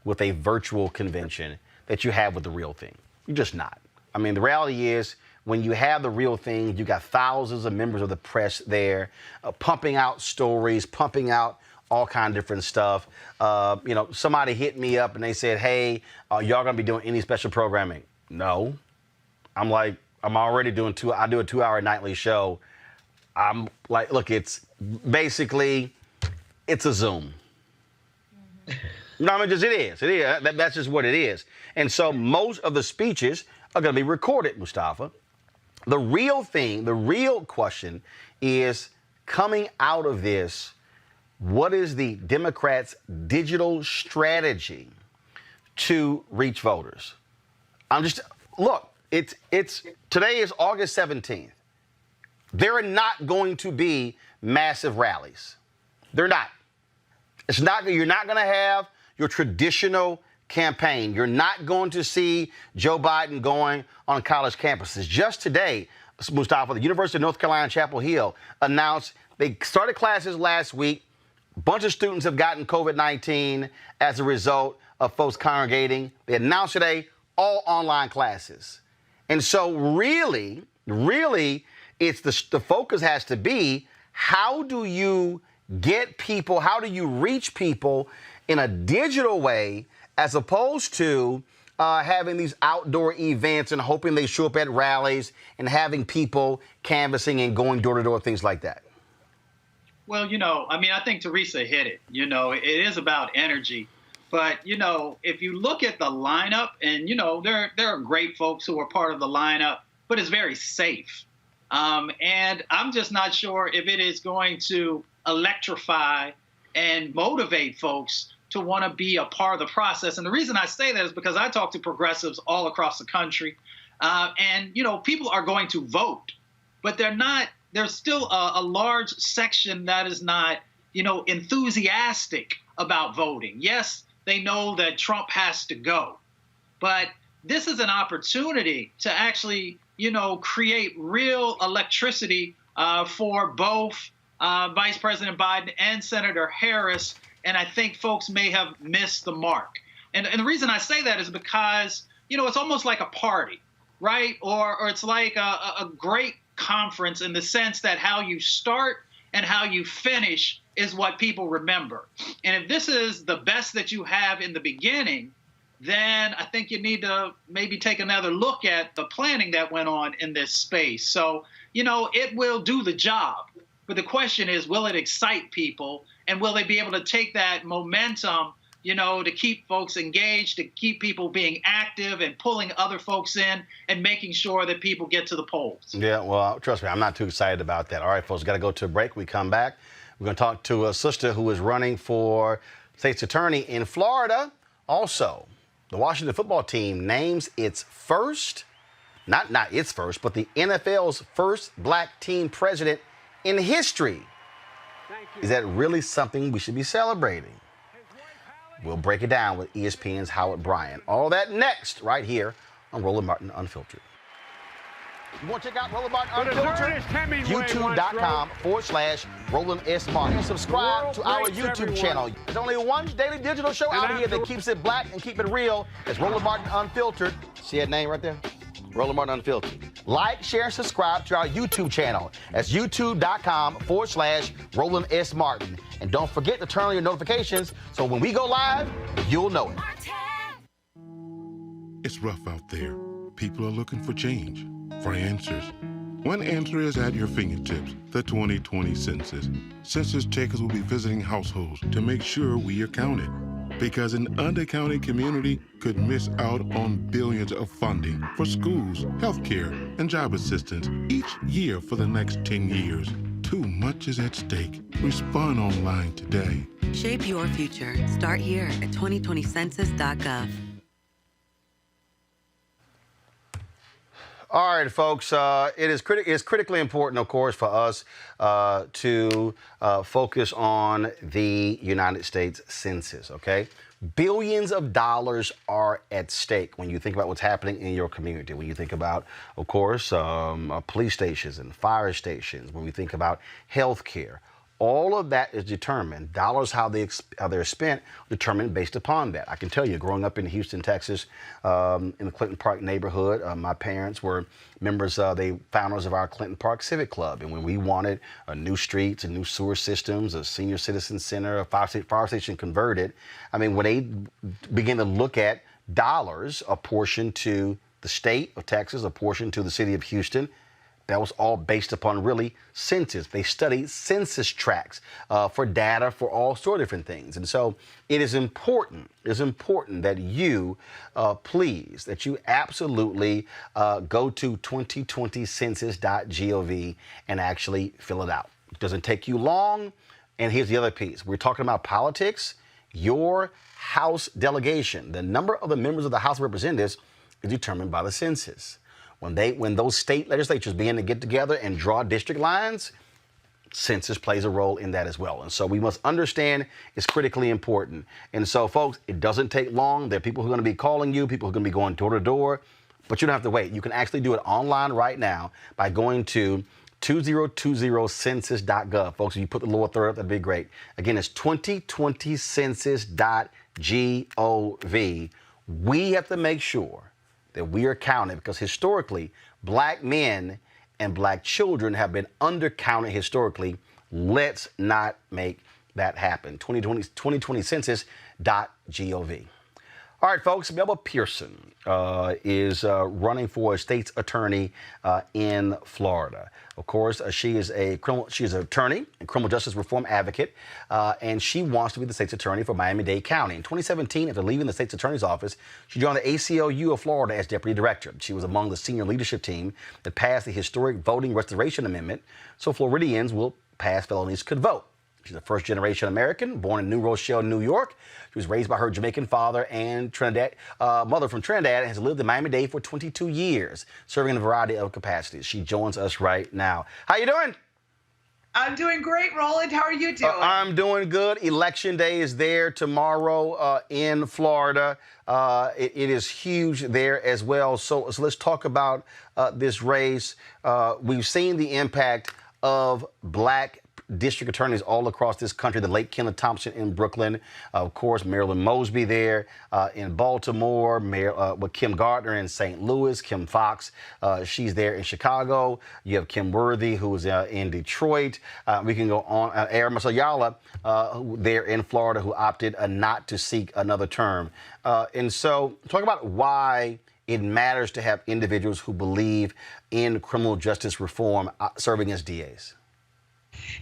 Speaker 1: with a virtual convention that you have with the real thing. You're just not. I mean, the reality is when you have the real thing, you got thousands of members of the press there pumping out stories, pumping out all kind of different stuff. Somebody hit me up and they said, hey, y'all gonna be doing any special programming? No. I'm like, I'm already doing I do a 2-hour nightly show. I'm like, look, it's basically, it's a Zoom. No, I mean, it is. That's just what it is. And so most of the speeches are going to be recorded, Mustafa. The real thing, the real question is coming out of this, what is the Democrats' digital strategy to reach voters? Today is August 17th. There are not going to be massive rallies. They're not. You're not going to have your traditional campaign. You're not going to see Joe Biden going on college campuses. Just today, Mustafa, the University of North Carolina, Chapel Hill announced they started classes last week. A bunch of students have gotten COVID-19 as a result of folks congregating. They announced today all online classes. And so really, it's the focus has to be, how do you get people, how do you reach people in a digital way as opposed to having these outdoor events and hoping they show up at rallies and having people canvassing and going door to door, things like that?
Speaker 4: Well, I think Teresa hit it. It is about energy. But, if you look at the lineup and, there are great folks who are part of the lineup, but it's very safe. And I'm just not sure if it is going to electrify and motivate folks to want to be a part of the process. And the reason I say that is because I talk to progressives all across the country. And people are going to vote, but there's still a large section that is not, enthusiastic about voting. Yes, they know that Trump has to go, but this is an opportunity to actually, create real electricity for both Vice President Biden and Senator Harris. And I think folks may have missed the mark. And the reason I say that is because, it's almost like a party. right? Or it's like a great conference in the sense that how you start and how you finish is what people remember. And if this is the best that you have in the beginning, then I think you need to maybe take another look at the planning that went on in this space. So, it will do the job. But the question is, will it excite people? And will they be able to take that momentum, to keep folks engaged, to keep people being active and pulling other folks in and making sure that people get to the polls?
Speaker 1: Yeah, well, trust me, I'm not too excited about that. All right, folks, got to go to a break. We come back. We're going to talk to a sister who is running for state's attorney in Florida. Also, the Washington football team names its first, not its first, but the NFL's first black team president in history. Is that really something we should be celebrating? We'll break it down with ESPN's Howard Bryant. All that next, right here on Roland Martin Unfiltered. You want to check out Roland Martin Unfiltered? YouTube.com/Roland S. Martin. And subscribe to our YouTube channel. There's only one daily digital show out here that keeps it black and keep it real. It's Roland Martin Unfiltered. See that name right there? Roland Martin Unfiltered. Like, share, and subscribe to our YouTube channel. That's youtube.com/Roland S. Martin. And don't forget to turn on your notifications so when we go live, you'll know it.
Speaker 7: It's rough out there. People are looking for change, for answers. One answer is at your fingertips, the 2020 Census. Census takers will be visiting households to make sure we are counted. Because an undercounted community could miss out on billions of funding for schools, healthcare, and job assistance each year for the next 10 years. Too much is at stake. Respond online today.
Speaker 8: Shape your future. Start here at 2020census.gov.
Speaker 1: All right, folks, it is critically important, of course, for us to focus on the United States Census, okay? Billions of dollars are at stake when you think about what's happening in your community. When you think about, of course, police stations and fire stations, when we think about health care. All of that is determined. Dollars, how they're spent, determined based upon that. I can tell you, growing up in Houston, Texas, in the Clinton Park neighborhood, my parents were members, they founders of our Clinton Park Civic Club. And when we wanted new streets and new sewer systems, a senior citizen center, a fire station converted, I mean, when they began to look at dollars apportioned to the state of Texas, apportioned to the city of Houston, that was all based upon really census. They studied census tracts for data for all sorts of different things. And so it is important that you, please, that you absolutely go to 2020census.gov and actually fill it out. It doesn't take you long. And here's the other piece. We're talking about politics. Your House delegation, the number of the members of the House of Representatives is determined by the census. When those state legislatures begin to get together and draw district lines, census plays a role in that as well. And so we must understand it's critically important. And so, folks, it doesn't take long. There are people who are going to be calling you, people who are going to be going door to door, but you don't have to wait. You can actually do it online right now by going to 2020census.gov. Folks, if you put the lower third up, that'd be great. Again, it's 2020census.gov. We have to make sure that we are counted because historically, black men and black children have been undercounted historically. Let's not make that happen. 2020census.gov. All right, folks, Melba Pearson is running for a state's attorney in Florida. Of course, she is an attorney and criminal justice reform advocate, and she wants to be the state's attorney for Miami-Dade County. In 2017, after leaving the state's attorney's office, she joined the ACLU of Florida as deputy director. She was among the senior leadership team that passed the historic Voting Restoration Amendment, so Floridians will pass felonies could vote. She's a first-generation American, born in New Rochelle, New York. She was raised by her Jamaican father and mother from Trinidad and has lived in Miami-Dade for 22 years, serving in a variety of capacities. She joins us right now. How you doing?
Speaker 9: I'm doing great, Roland. How are you doing?
Speaker 1: I'm doing good. Election day is there tomorrow in Florida. It is huge there as well. So let's talk about this race. We've seen the impact of black district attorneys all across this country. The late Kenneth Thompson in Brooklyn, of course, Marilyn Mosby there in Baltimore, with Kim Gardner in St. Louis, Kim Fox, she's there in Chicago. You have Kim Worthy, who is in Detroit. We can go on. Aaron Masayala there in Florida, who opted not to seek another term. And so talk about why it matters to have individuals who believe in criminal justice reform serving as DAs.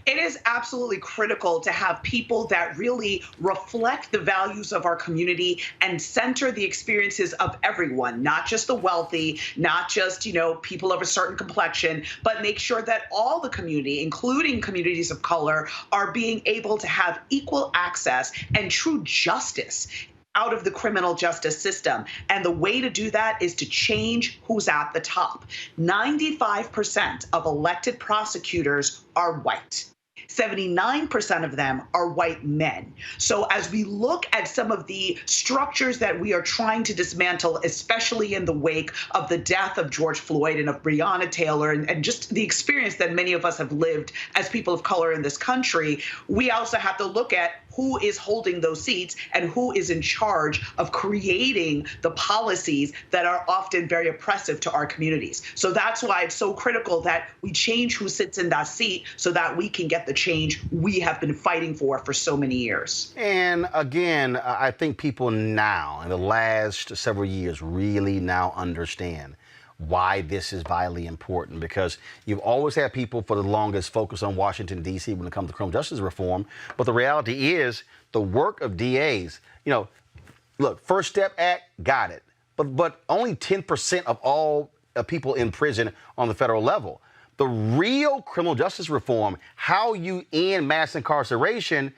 Speaker 9: It is absolutely critical to have people that really reflect the values of our community and center the experiences of everyone, not just the wealthy, not just, people of a certain complexion, but make sure that all the community, including communities of color, are being able to have equal access and true justice out of the criminal justice system. And the way to do that is to change who's at the top. 95% of elected prosecutors are white. 79% of them are white men. So as we look at some of the structures that we are trying to dismantle, especially in the wake of the death of George Floyd and of Breonna Taylor, and just the experience that many of us have lived as people of color in this country, we also have to look at who is holding those seats and who is in charge of creating the policies that are often very oppressive to our communities. So that's why it's so critical that we change who sits in that seat so that we can get the change we have been fighting for so many years.
Speaker 1: And again, I think people now, in the last several years, really now understand why this is vitally important, because you've always had people for the longest focus on Washington, D.C. when it comes to criminal justice reform. But the reality is the work of DAs, look, First Step Act, got it. But only 10% of all people in prison on the federal level. The real criminal justice reform, how you end mass incarceration,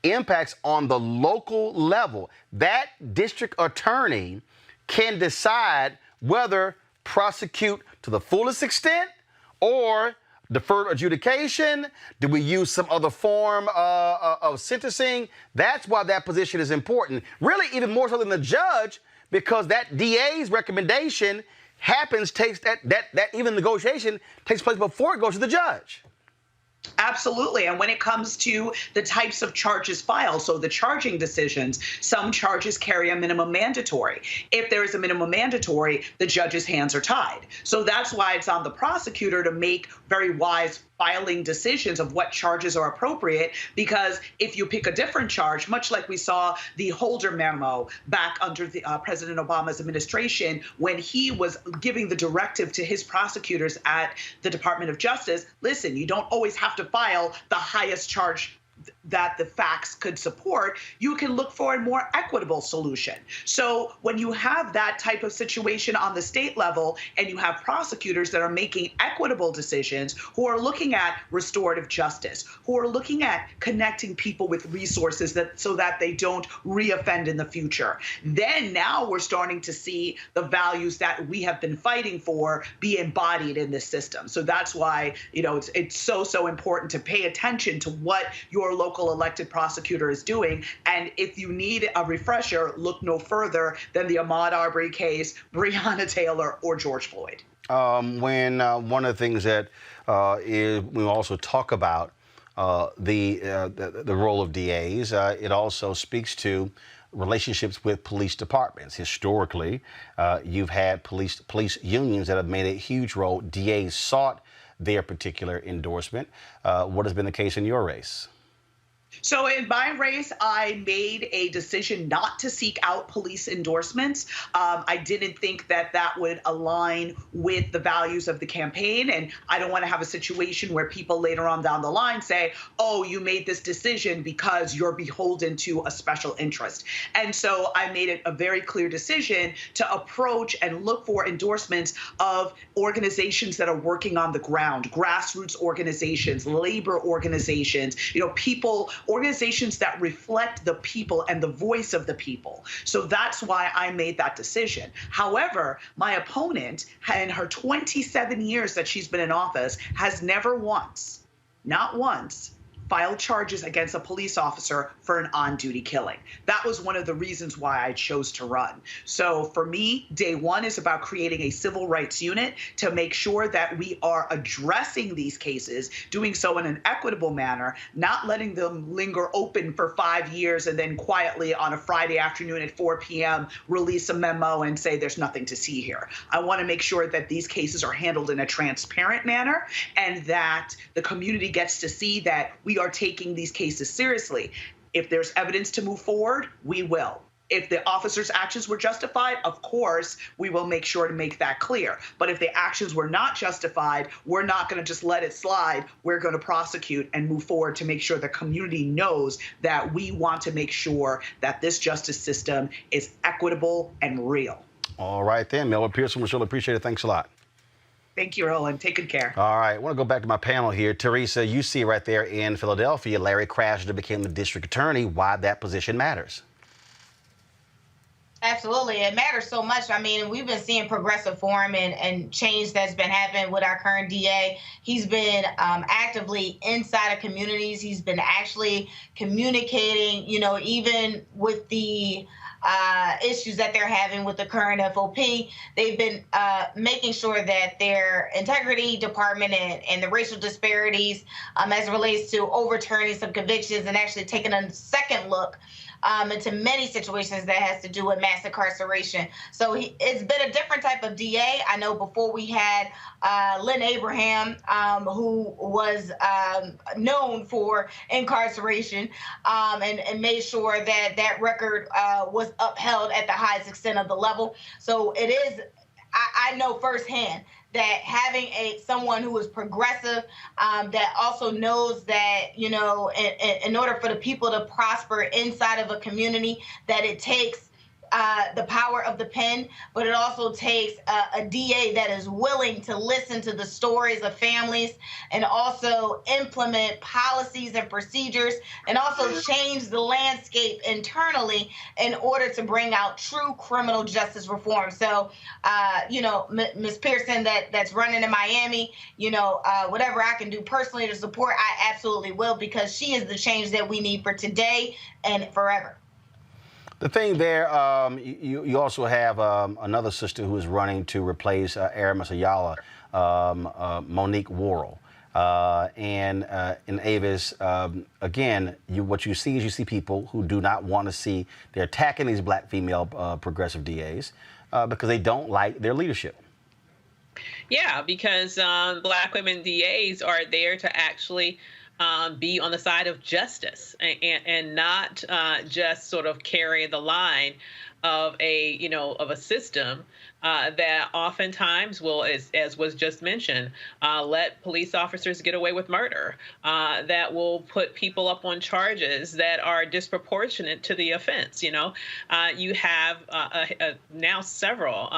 Speaker 1: impacts on the local level. That district attorney can decide whether prosecute to the fullest extent or deferred adjudication. Do we use some other form of sentencing? That's why that position is important. Really, even more so than the judge, because that DA's recommendation takes even negotiation takes place before it goes to the judge.
Speaker 9: Absolutely. And when it comes to the types of charges filed, so the charging decisions, some charges carry a minimum mandatory. If there is a minimum mandatory, the judge's hands are tied. So that's why it's on the prosecutor to make very wise filing decisions of what charges are appropriate, because if you pick a different charge, much like we saw the Holder memo back under the President Obama's administration, when he was giving the directive to his prosecutors at the Department of Justice, listen, you don't always have to file the highest charge that the facts could support. You can look for a more equitable solution. So when you have that type of situation on the state level and you have prosecutors that are making equitable decisions, who are looking at restorative justice, who are looking at connecting people with resources so that they don't reoffend in the future, then now we're starting to see the values that we have been fighting for be embodied in this system. So that's why, it's so important to pay attention to what your local elected prosecutor is doing. And if you need a refresher, look no further than the Ahmaud Arbery case, Breonna Taylor, or George Floyd.
Speaker 1: When one of the things that is, we also talk about the role of DAs, it also speaks to relationships with police departments. Historically, you've had police unions that have made a huge role. DAs sought their particular endorsement. What has been the case in your race?
Speaker 9: So in my race, I made a decision not to seek out police endorsements. I didn't think that would align with the values of the campaign. And I don't want to have a situation where people later on down the line say, oh, you made this decision because you're beholden to a special interest. And so I made it a very clear decision to approach and look for endorsements of organizations that are working on the ground, grassroots organizations, labor organizations, organizations that reflect the people and the voice of the people. So that's why I made that decision. However, my opponent, in her 27 years that she's been in office, has never once, not once, filed charges against a police officer for an on-duty killing. That was one of the reasons why I chose to run. So for me, day one is about creating a civil rights unit to make sure that we are addressing these cases, doing so in an equitable manner, not letting them linger open for 5 years and then quietly on a Friday afternoon at 4 p.m. release a memo and say there's nothing to see here. I want to make sure that these cases are handled in a transparent manner and that the community gets to see that we are taking these cases seriously. If there's evidence to move forward, we will. If the officer's actions were justified, of course, we will make sure to make that clear. But if the actions were not justified, we're not going to just let it slide. We're going to prosecute and move forward to make sure the community knows that we want to make sure that this justice system is equitable and real.
Speaker 1: All right, then. Melba Pearson, we really appreciate it. Thanks a lot.
Speaker 9: Thank you, Roland. Take good care.
Speaker 1: All right. I want to go back to my panel here. Teresa, you see right there in Philadelphia, Larry Krasner became the district attorney. Why that position matters.
Speaker 6: Absolutely. It matters so much. I mean, we've been seeing progressive form and change that's been happening with our current DA. He's been actively inside of communities. He's been actually communicating, even with the issues that they're having with the current FOP. They've been making sure that their integrity department and the racial disparities as it relates to overturning some convictions and actually taking a second look into many situations that has to do with mass incarceration. So it's been a different type of DA. I know before we had Lynn Abraham, who was known for incarceration and made sure that that record was upheld at the highest extent of the level. So it is, I know firsthand that having someone who is progressive, that also knows that, in order for the people to prosper inside of a community, that it takes the power of the pen, but it also takes a DA that is willing to listen to the stories of families and also implement policies and procedures and also change the landscape internally in order to bring out true criminal justice reform. So, Ms. Pearson that's running in Miami, whatever I can do personally to support, I absolutely will, because she is the change that we need for today and forever.
Speaker 1: The thing there, you also have another sister who is running to replace Aramis Ayala, Monique Worrell. And in Avis, again, what you see is you see people who do not want to see, they're attacking these black female progressive DAs because they don't like their leadership.
Speaker 5: Yeah, because black women DAs are there to actually be on the side of justice and not just sort of carry the line of a system that oftentimes will, as was just mentioned, let police officers get away with murder, that will put people up on charges that are disproportionate to the offense. You have now several,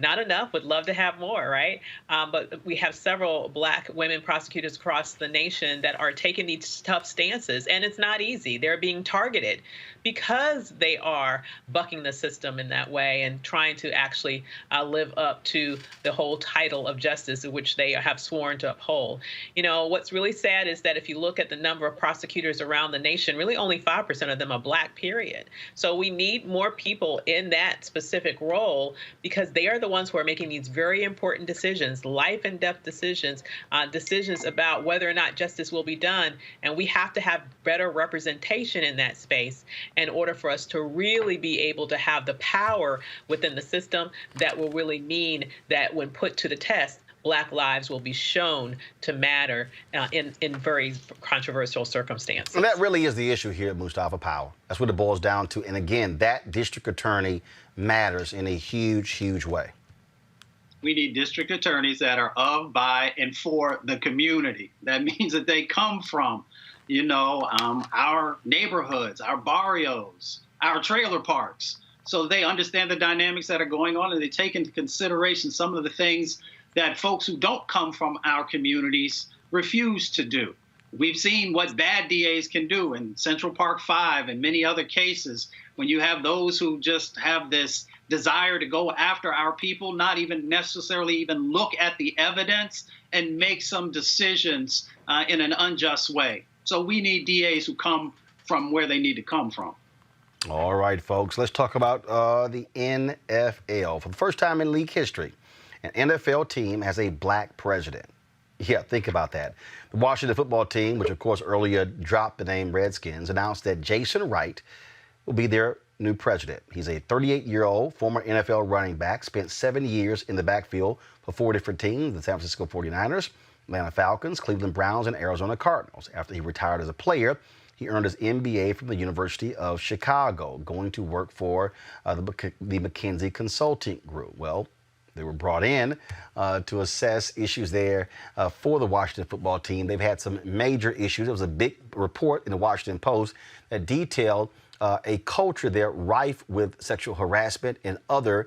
Speaker 5: not enough, would love to have more, right? But we have several black women prosecutors across the nation that are taking these tough stances, and it's not easy. They're being targeted because they are bucking the system in that way and trying to actually live up to the whole title of justice, which they have sworn to uphold. What's really sad is that if you look at the number of prosecutors around the nation, really only 5% of them are black, period. So we need more people in that specific role because they are the ones who are making these very important decisions, life and death decisions, decisions about whether or not justice will be done. And we have to have better representation in that space in order for us to really be able to have the power within the system that will really mean that when put to the test, black lives will be shown to matter in very controversial circumstances.
Speaker 1: And that really is the issue here at Mustafa, power. That's what it boils down to. And again, that district attorney matters in a huge, huge way.
Speaker 4: We need district attorneys that are of, by, and for the community. That means that they come from, our neighborhoods, our barrios, our trailer parks. So they understand the dynamics that are going on, and they take into consideration some of the things that folks who don't come from our communities refuse to do. We've seen what bad DAs can do in Central Park 5 and many other cases when you have those who just have this desire to go after our people, not even necessarily even look at the evidence and make some decisions in an unjust way. So we need DAs who come from where they need to come from.
Speaker 1: All right, folks, let's talk about the NFL. For the first time in league history, an NFL team has a black president. Yeah, think about that. The Washington football team, which of course earlier dropped the name Redskins, announced that Jason Wright will be their new president. He's a 38-year-old former NFL running back, spent 7 years in the backfield for 4 different teams, the San Francisco 49ers, Atlanta Falcons, Cleveland Browns, and Arizona Cardinals. After he retired as a player, he earned his MBA from the University of Chicago, going to work for the McKinsey Consulting Group. Well, they were brought in to assess issues there for the Washington football team. They've had some major issues. There was a big report in the Washington Post that detailed a culture there rife with sexual harassment and other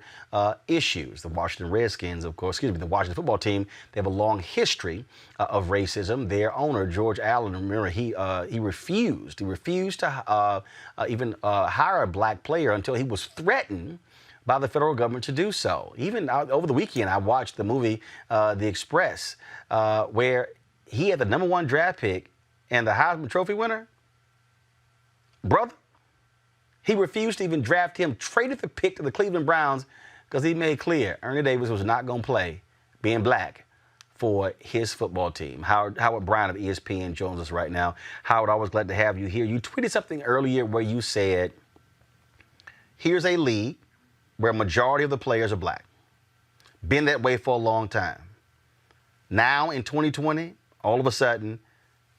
Speaker 1: issues. The Washington Redskins, of course, the Washington football team, they have a long history of racism. Their owner, George Allen, remember, he refused to even hire a black player until he was threatened by the federal government to do so. Even over the weekend, I watched the movie The Express, where he had the #1 draft pick and the Heisman Trophy winner, brother. He refused to even draft him, traded the pick to the Cleveland Browns because he made clear Ernie Davis was not going to play being black for his football team. Howard Bryant of ESPN joins us right now. Howard, always glad to have you here. You tweeted something earlier where you said, here's a league where a majority of the players are black. Been that way for a long time. Now in 2020, all of a sudden,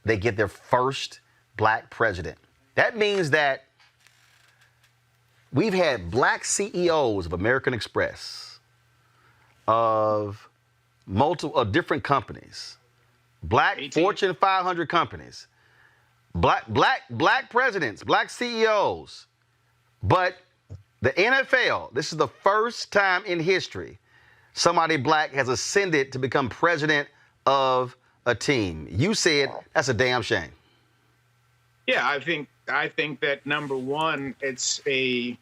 Speaker 1: they get their first black president. That means that we've had black CEOs of American Express, of different companies, black
Speaker 10: 18.
Speaker 1: Fortune 500 companies, black presidents, black CEOs, but the NFL, this is the first time in history somebody black has ascended to become president of a team. You said that's a damn shame.
Speaker 10: Yeah, I think that number one, it's a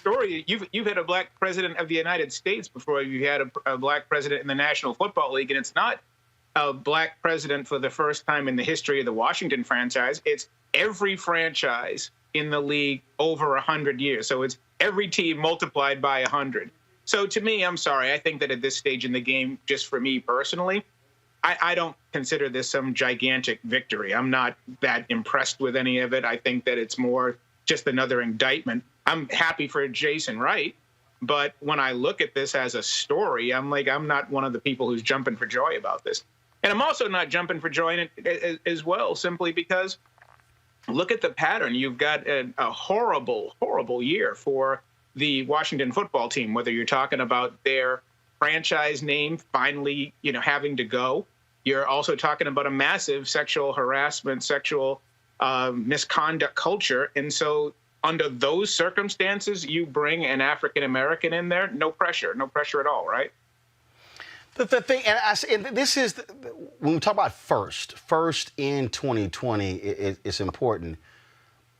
Speaker 10: story. You've had a black president of the United States before. You had a black president in the National Football League, and it's not a black president for the first time in the history of the Washington franchise. It's every franchise in the league over 100 years. So it's every team multiplied by 100. So to me, I'm sorry, I think that at this stage in the game, just for me personally, I don't consider this some gigantic victory. I'm not that impressed with any of it. I think that it's more just another indictment. I'm happy for Jason Wright, but when I look at this as a story, I'm not one of the people who's jumping for joy about this. And I'm also not jumping for joy in it as well, simply because look at the pattern. You've got a horrible, horrible year for the Washington football team, whether you're talking about their franchise name finally, having to go. You're also talking about a massive sexual harassment, sexual misconduct culture. And so under those circumstances, you bring an African-American in there, no pressure at all, right?
Speaker 1: The thing, and this is, when we talk about first in 2020, it's important.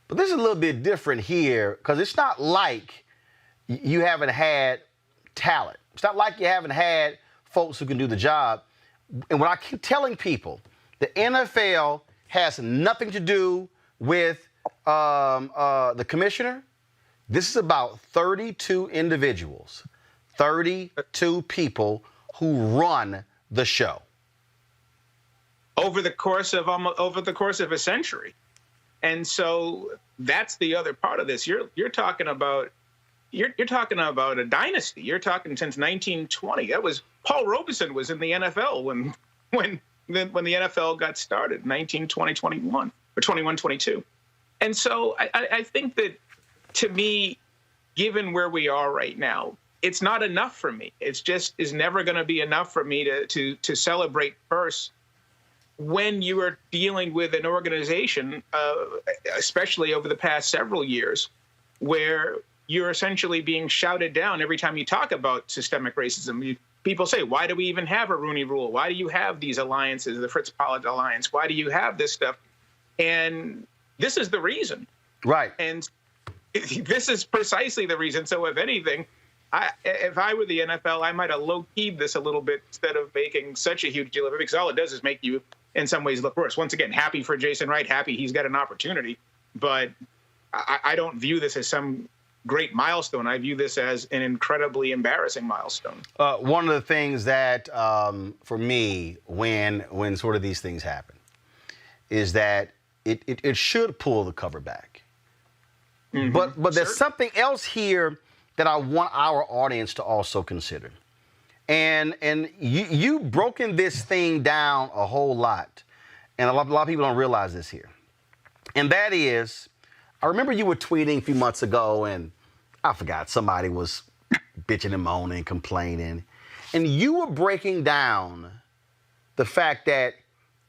Speaker 1: But this is a little bit different here because it's not like you haven't had talent. It's not like you haven't had folks who can do the job. And what I keep telling people, the NFL has nothing to do with the commissioner. This is about 32 individuals, 32 people who run the show
Speaker 10: over the course of a century. And so that's the other part of this. You're talking about a dynasty. You're talking since 1920. That was Paul Robeson was in the NFL when the NFL got started, 1920, 21 or 21, 22. And so I think that, to me, given where we are right now, it's not enough for me. It's just is never going to be enough for me to celebrate first when you are dealing with an organization, especially over the past several years, where you're essentially being shouted down every time you talk about systemic racism. People say, why do we even have a Rooney Rule? Why do you have these alliances, the Fritz Pollard alliance? Why do you have this stuff? And this is the reason.
Speaker 1: Right.
Speaker 10: And this is precisely the reason. So if anything, if I were the NFL, I might have low-keyed this a little bit instead of making such a huge deal of it, because all it does is make you in some ways look worse. Once again, happy for Jason Wright, happy he's got an opportunity, but I don't view this as some great milestone. I view this as an incredibly embarrassing milestone.
Speaker 1: One of the things that, for me, when sort of these things happen, is that it should pull the cover back. Mm-hmm. But there's something else here that I want our audience to also consider. And you've broken this thing down a whole lot, and a lot of people don't realize this here. And that is, I remember you were tweeting a few months ago, and I forgot, somebody was bitching and moaning, complaining, and you were breaking down the fact that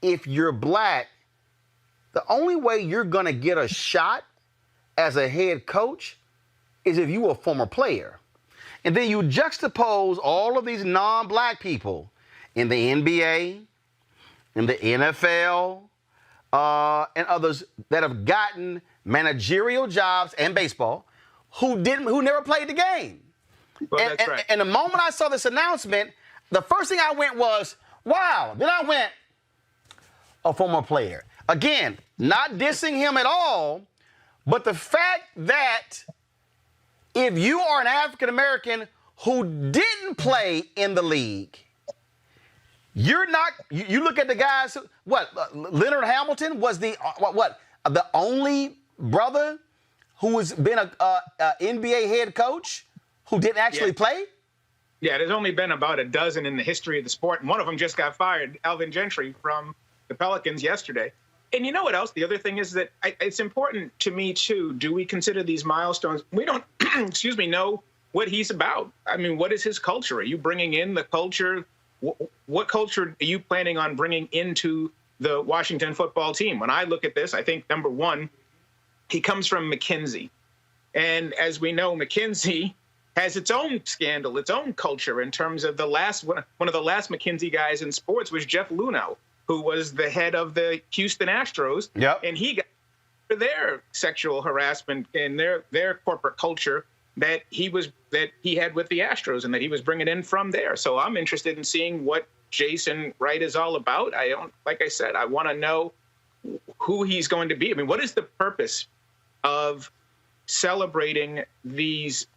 Speaker 1: if you're black, the only way you're going to get a shot as a head coach is if you were a former player. And then you juxtapose all of these non-black people in the NBA, in the NFL, and others that have gotten managerial jobs and baseball who never played the game.
Speaker 10: Well, that's right.
Speaker 1: And the moment I saw this announcement, the first thing I went was, wow. Then I went, a former player. Again, not dissing him at all, but the fact that if you are an African American who didn't play in the league, you're not. You look at the guys. Leonard Hamilton was the only brother who has been a NBA head coach who didn't actually play.
Speaker 10: Yeah, there's only been about a dozen in the history of the sport, and one of them just got fired, Alvin Gentry from the Pelicans yesterday. And you know what else? The other thing is that it's important to me, too. Do we consider these milestones? We don't, know what he's about. I mean, what is his culture? Are you bringing in the culture? What culture are you planning on bringing into the Washington football team? When I look at this, I think, number one, he comes from McKinsey. And as we know, McKinsey has its own scandal, its own culture in terms of one of the last McKinsey guys in sports was Jeff Luhnow, who was the head of the Houston Astros.
Speaker 1: Yep.
Speaker 10: And he got for their sexual harassment and their corporate culture that he had with the Astros and that he was bringing in from there. So I'm interested in seeing what Jason Wright is all about. Like I said, I want to know who he's going to be. I mean, what is the purpose of celebrating these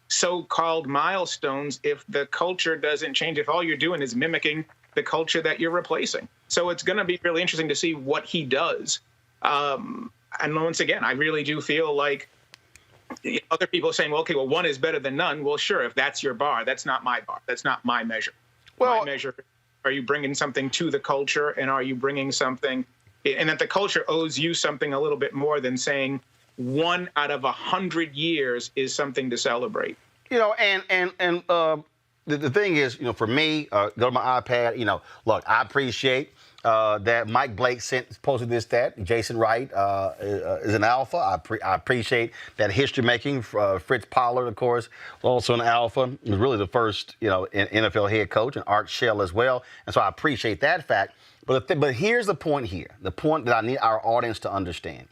Speaker 10: so-called milestones if the culture doesn't change, if all you're doing is mimicking the culture that you're replacing? So it's going to be really interesting to see what he does. And once again, I really do feel like other people are saying, well, okay, well, one is better than none. Well, sure, if that's your bar, that's not my bar. That's not my measure. Well, my measure, are you bringing something to the culture, and are you bringing something, and that the culture owes you something a little bit more than saying 1 out of 100 years is something to celebrate.
Speaker 1: The thing is, for me, go to my iPad, look, I appreciate that Mike Blake posted this, that Jason Wright is an alpha. I appreciate that history making. Fritz Pollard, of course, also an alpha. He was really the first, NFL head coach, and Art Shell as well. And so I appreciate that fact. But here's the point here, the point that I need our audience to understand.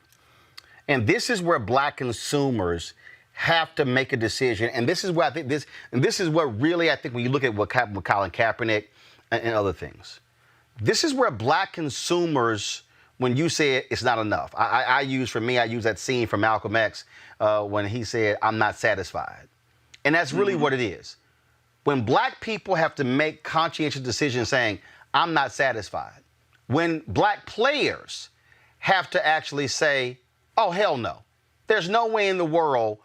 Speaker 1: And this is where black consumers have to make a decision. And this is where I think this is what really, I think, when you look at what happened with Colin Kaepernick and other things, this is where black consumers, when you say it's not enough, I use that scene from Malcolm X when he said, I'm not satisfied. And that's really what it is. When black people have to make conscientious decisions saying, I'm not satisfied. When black players have to actually say, oh, hell no. There's no way in the world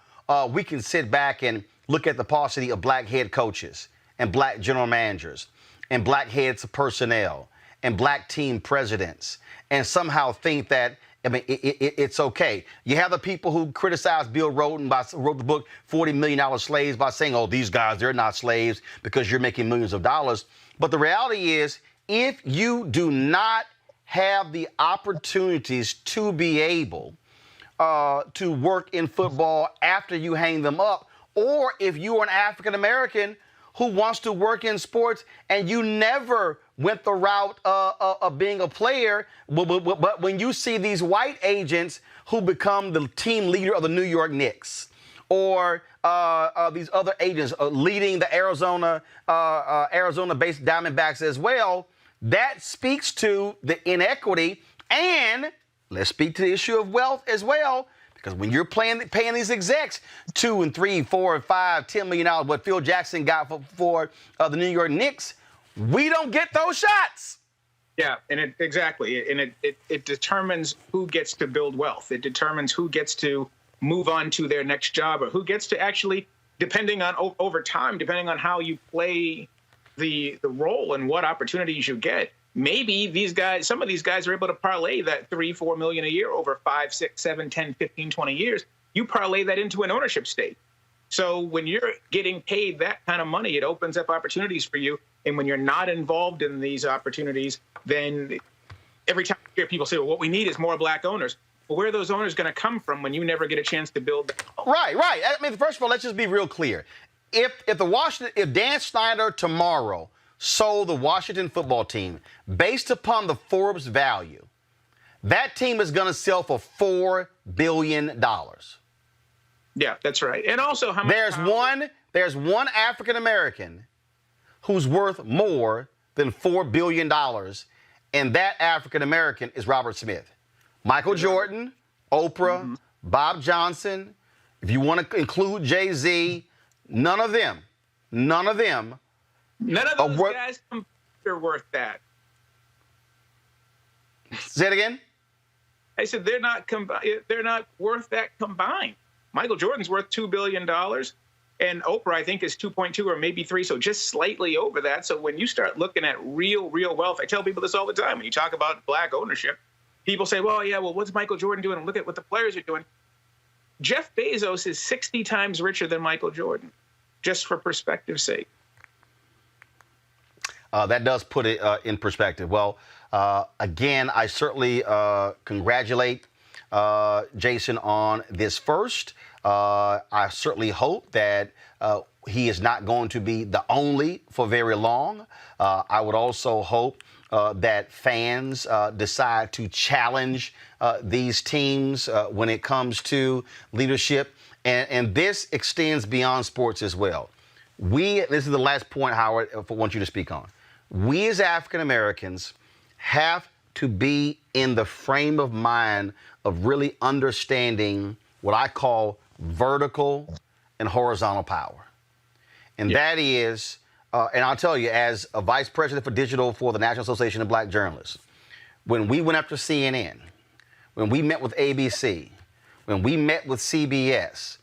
Speaker 1: we can sit back and look at the paucity of black head coaches and black general managers and black heads of personnel and black team presidents and somehow think that, it's okay. You have the people who criticize Bill Rhoden, wrote the book $40 Million Slaves, by saying, oh, these guys, they're not slaves because you're making millions of dollars. But the reality is, if you do not have the opportunities to be able to work in football after you hang them up, or if you are an African American who wants to work in sports and you never went the route of being a player, but when you see these white agents who become the team leader of the New York Knicks, or these other agents leading the Arizona-based Diamondbacks as well, that speaks to the inequity, and let's speak to the issue of wealth as well. Because when you're paying these execs $2 and $3, $4 and $5, $10 million, what Phil Jackson got for the New York Knicks, we don't get those shots.
Speaker 10: Yeah, and it determines who gets to build wealth. It determines who gets to move on to their next job, or who gets to actually, depending on over time, depending on how you play the role and what opportunities you get. Maybe some of these guys are able to parlay that $3-4 million a year over 5, 6, 7, 10, 15, 20 years. You parlay that into an ownership stake. So when you're getting paid that kind of money, it opens up opportunities for you. And when you're not involved in these opportunities, then every time you hear people say, well, what we need is more black owners. Well, where are those owners going to come from when you never get a chance to build?
Speaker 1: Right. I mean, first of all, let's just be real clear. If Dan Snyder tomorrow sold the Washington football team based upon the Forbes value, that team is going to sell for $4 billion.
Speaker 10: Yeah, that's right. And also, how much
Speaker 1: there's one African American who's worth more than $4 billion, and that African American is Robert Smith. Michael Jordan, Oprah, Bob Johnson. If you want to include Jay-Z, none of them.
Speaker 10: None of those guys are worth that.
Speaker 1: Say it again.
Speaker 10: I said they're not worth that combined. Michael Jordan's worth $2 billion, and Oprah, I think, is 2.2 or maybe 3, so just slightly over that. So when you start looking at real wealth, I tell people this all the time. When you talk about black ownership, people say, well, what's Michael Jordan doing? And look at what the players are doing. Jeff Bezos is 60 times richer than Michael Jordan, just for perspective's sake.
Speaker 1: That does put it in perspective. Well, again, I certainly congratulate Jason on this first. I certainly hope that he is not going to be the only for very long. I would also hope that fans decide to challenge these teams when it comes to leadership. And this extends beyond sports as well. This is the last point, Howard, I want you to speak on. We as African Americans have to be in the frame of mind of really understanding what I call vertical and horizontal power. And that is, and I'll tell you, as a vice president for digital for the National Association of Black Journalists, when we went after CNN, when we met with ABC, when we met with CBS,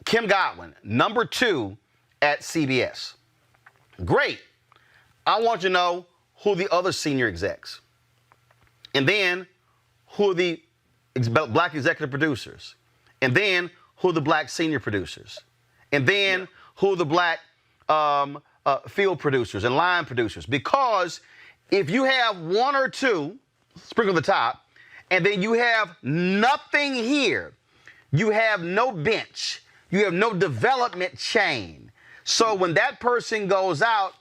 Speaker 1: Kim Godwin, number 2 at CBS. Great. I want you to know who the other senior execs, and then who are the black executive producers, and then who are the black senior producers, and then who are the black field producers and line producers. Because if you have 1 or 2, sprinkle the top, and then you have nothing here, you have no bench, you have no development chain. So when that person goes out,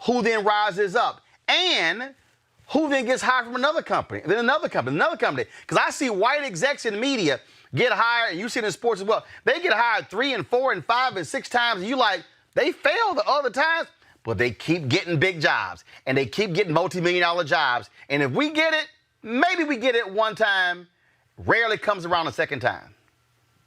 Speaker 1: who then rises up? And who then gets hired from another company, then another company, another company? Because I see white execs in the media get hired, and you see it in sports as well. They get hired 3 and 4 and 5 and 6 times, and you like, they fail the other times, but they keep getting big jobs, and they keep getting multi-million-dollar jobs. And if we get it, maybe we get it one time, rarely comes around a second time.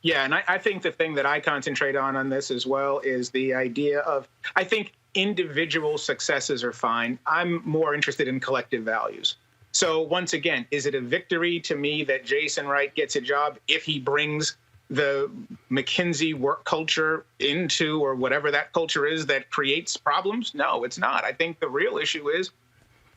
Speaker 10: Yeah, and I think the thing that I concentrate on this as well is the idea of, I think individual successes are fine. I'm more interested in collective values. So once again, is it a victory to me that Jason Wright gets a job if he brings the McKinsey work culture into, or whatever that culture is that creates problems? No, it's not. I think the real issue is,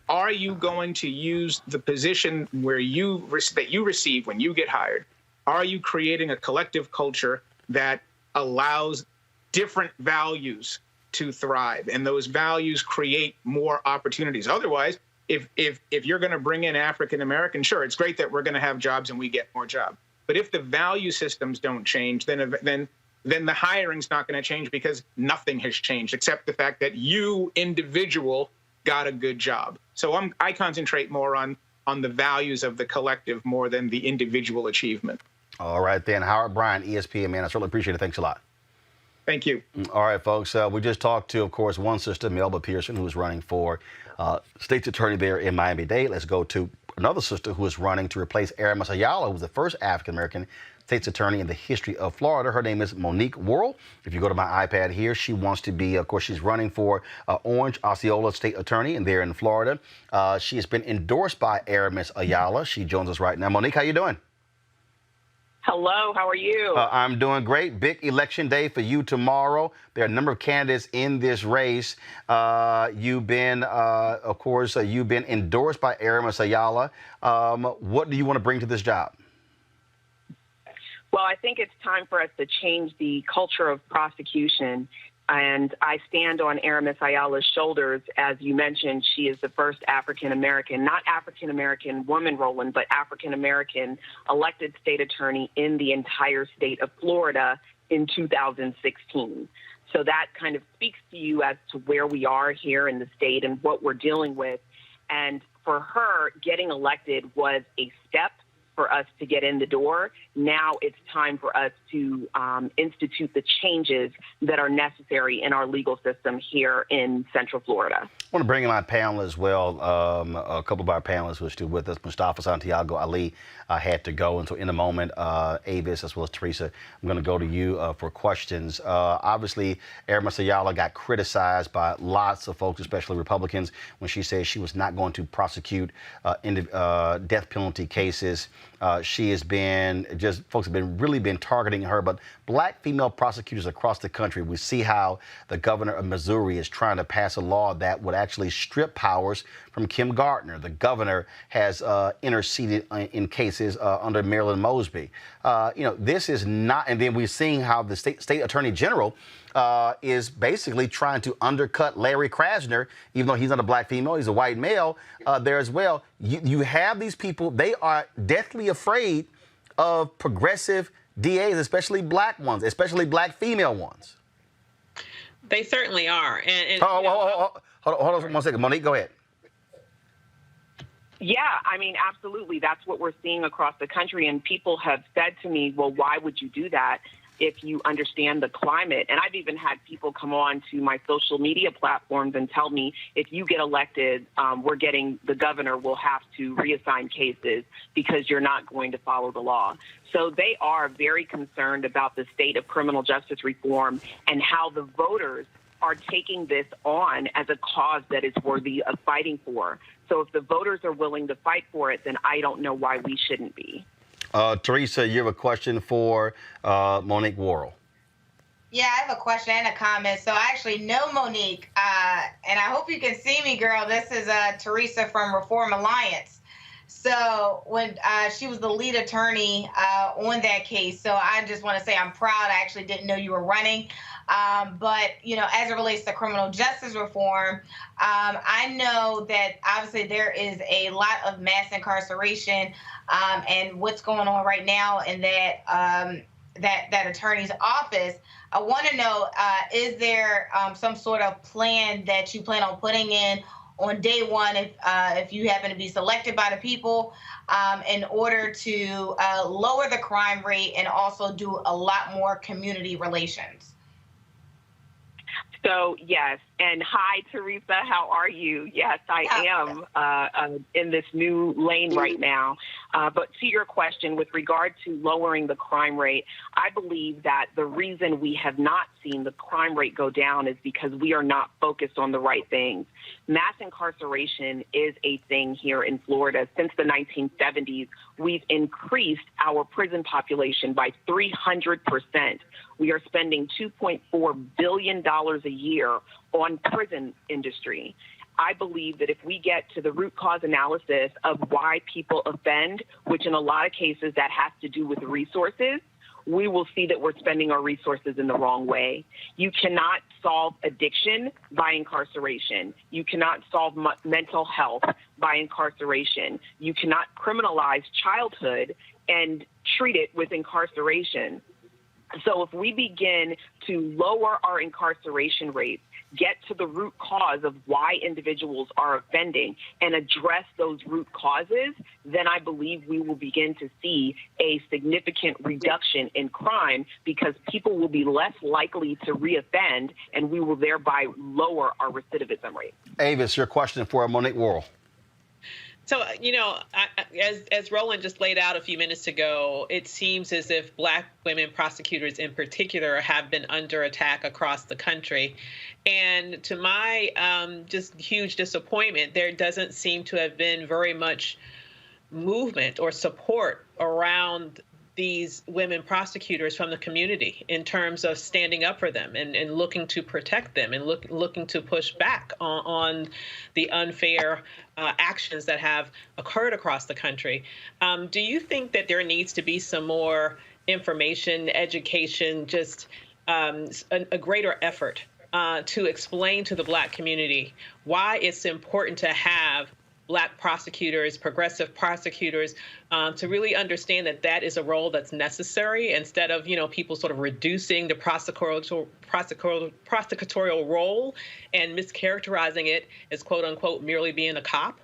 Speaker 10: are you going to use the position that you receive when you get hired? Are you creating a collective culture that allows different values to thrive, and those values create more opportunities? Otherwise, if you're going to bring in African American, sure, it's great that we're going to have jobs and we get more jobs. But if the value systems don't change, then the hiring's not going to change, because nothing has changed except the fact that you individual got a good job. So I concentrate more on the values of the collective more than the individual achievement.
Speaker 1: All right, then. Howard Bryant, ESPN, man. I certainly appreciate it. Thanks a lot.
Speaker 10: Thank you.
Speaker 1: All right, folks. We just talked to, of course, one sister, Melba Pearson, who is running for state's attorney there in Miami-Dade. Let's go to another sister who is running to replace Aramis Ayala, who was the first African-American state's attorney in the history of Florida. Her name is Monique Worrell. If you go to my iPad here, she wants to be, of course, she's running for Orange Osceola state attorney, and there in Florida. She has been endorsed by Aramis Ayala. She joins us right now. Monique, how you doing?
Speaker 11: Hello, how are you?
Speaker 1: I'm doing great. Big election day for you tomorrow. There are a number of candidates in this race. You've been, of course, you've been endorsed by Aramis Ayala. What do you want to bring to this job?
Speaker 11: Well, I think it's time for us to change the culture of prosecution. And I stand on Aramis Ayala's shoulders. As you mentioned, she is the first African-American, not African-American woman, Roland, but African-American elected state attorney in the entire state of Florida in 2016. So that kind of speaks to you as to where we are here in the state and what we're dealing with. And for her, getting elected was a step for us to get in the door. Now it's time for us to institute the changes that are necessary in our legal system here in Central Florida.
Speaker 1: I want to bring in my panel as well. A couple of our panelists who are still with us. Mustafa Santiago Ali had to go. And so in a moment, Avis as well as Teresa, I'm going to go to you for questions. Obviously, Aramis Ayala got criticized by lots of folks, especially Republicans, when she said she was not going to prosecute death penalty cases. She has been folks have really been targeting her, but black female prosecutors across the country, we see how the governor of Missouri is trying to pass a law that would actually strip powers from Kim Gardner. The governor has interceded in cases under Marilyn Mosby. This is not, and then we're seeing how the state attorney general is basically trying to undercut Larry Krasner, even though he's not a black female, he's a white male there as well. You have these people, they are deathly afraid of progressive DAs, especially black ones, especially black female ones.
Speaker 5: They certainly are.
Speaker 1: Hold on 1 second. Monique, go ahead.
Speaker 11: Yeah, I mean, absolutely. That's what we're seeing across the country. And people have said to me, well, why would you do that if you understand the climate? And I've even had people come on to my social media platforms and tell me, if you get elected, the governor will have to reassign cases because you're not going to follow the law. So they are very concerned about the state of criminal justice reform and how the voters are taking this on as a cause that is worthy of fighting for. So if the voters are willing to fight for it, then I don't know why we shouldn't be.
Speaker 1: Teresa, you have a question for Monique Worrell.
Speaker 6: Yeah, I have a question and a comment. So I actually know Monique, and I hope you can see me, girl. This is Teresa from Reform Alliance. So when she was the lead attorney on that case, so I just want to say I'm proud. I actually didn't know you were running. But, as it relates to criminal justice reform, I know that obviously there is a lot of mass incarceration and what's going on right now in that attorney's office. I want to know, is there some sort of plan that you plan on putting in on day one if you happen to be selected by the people in order to lower the crime rate and also do a lot more community relations?
Speaker 11: So, yes. And hi, Teresa. How are you? Yes, I am in this new lane right now. But to your question, with regard to lowering the crime rate, I believe that the reason we have not seen the crime rate go down is because we are not focused on the right things. Mass incarceration is a thing here in Florida. Since the 1970s, we've increased our prison population by 300%. We are spending $2.4 billion a year on prison industry. I believe that if we get to the root cause analysis of why people offend, which in a lot of cases that has to do with resources, we will see that we're spending our resources in the wrong way. You cannot solve addiction by incarceration. You cannot solve mental health by incarceration. You cannot criminalize childhood and treat it with incarceration. So if we begin to lower our incarceration rates, get to the root cause of why individuals are offending and address those root causes, then I believe we will begin to see a significant reduction in crime because people will be less likely to reoffend and we will thereby lower our recidivism rate.
Speaker 1: Avis, your question for Monique Worrell.
Speaker 5: So, as Roland just laid out a few minutes ago, it seems as if Black women prosecutors in particular have been under attack across the country. And to my just huge disappointment, there doesn't seem to have been very much movement or support around these women prosecutors from the community in terms of standing up for them and looking to protect them and looking to push back on the unfair actions that have occurred across the country. Do you think that there needs to be some more information, education, just a greater effort to explain to the Black community why it's important to have Black prosecutors, progressive prosecutors, to really understand that that is a role that's necessary instead of, people sort of reducing the prosecutorial role and mischaracterizing it as, quote unquote, merely being a cop?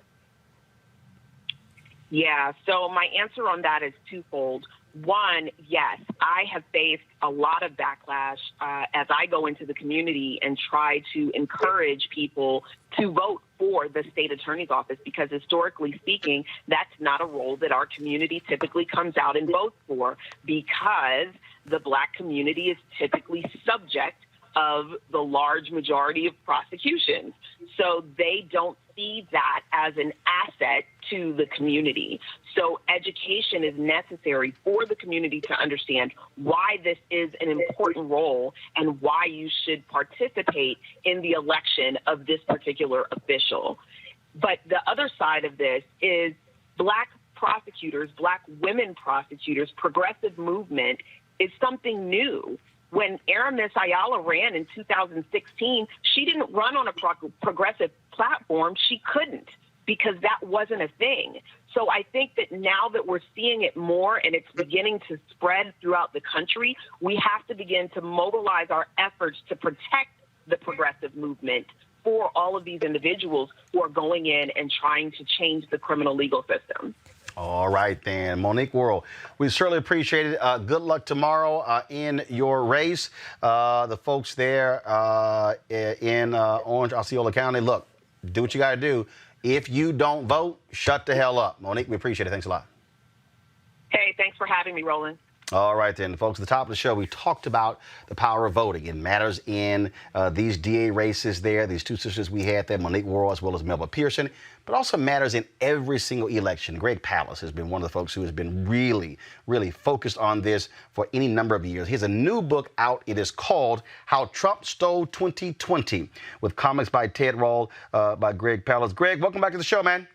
Speaker 11: Yeah, so my answer on that is twofold. One, yes, I have faced a lot of backlash as I go into the community and try to encourage people to vote for the state attorney's office because historically speaking, that's not a role that our community typically comes out and votes for because the Black community is typically subject of the large majority of prosecutions. So they don't see that as an asset to the community. So education is necessary for the community to understand why this is an important role and why you should participate in the election of this particular official. But the other side of this is Black prosecutors, Black women prosecutors, progressive movement is something new. When Aramis Ayala ran in 2016, she didn't run on a progressive platform. She couldn't because that wasn't a thing. So I think that now that we're seeing it more and it's beginning to spread throughout the country, we have to begin to mobilize our efforts to protect the progressive movement for all of these individuals who are going in and trying to change the criminal legal system.
Speaker 1: All right, then. Monique Worrell, we certainly appreciate it. Good luck tomorrow in your race. The folks there in Orange, Osceola County, look, do what you got to do. If you don't vote, shut the hell up. Monique, we appreciate it. Thanks a lot.
Speaker 11: Hey, thanks for having me, Roland.
Speaker 1: All right, then, folks, at the top of the show, we talked about the power of voting. It matters in these DA races there, these two sisters we had there, Monique Worrell as well as Melba Pearson, but also matters in every single election. Greg Palast has been one of the folks who has been really, really focused on this for any number of years. He has a new book out. It is called How Trump Stole 2020 with comics by Ted Rall, by Greg Palast. Greg, welcome back to the show, man.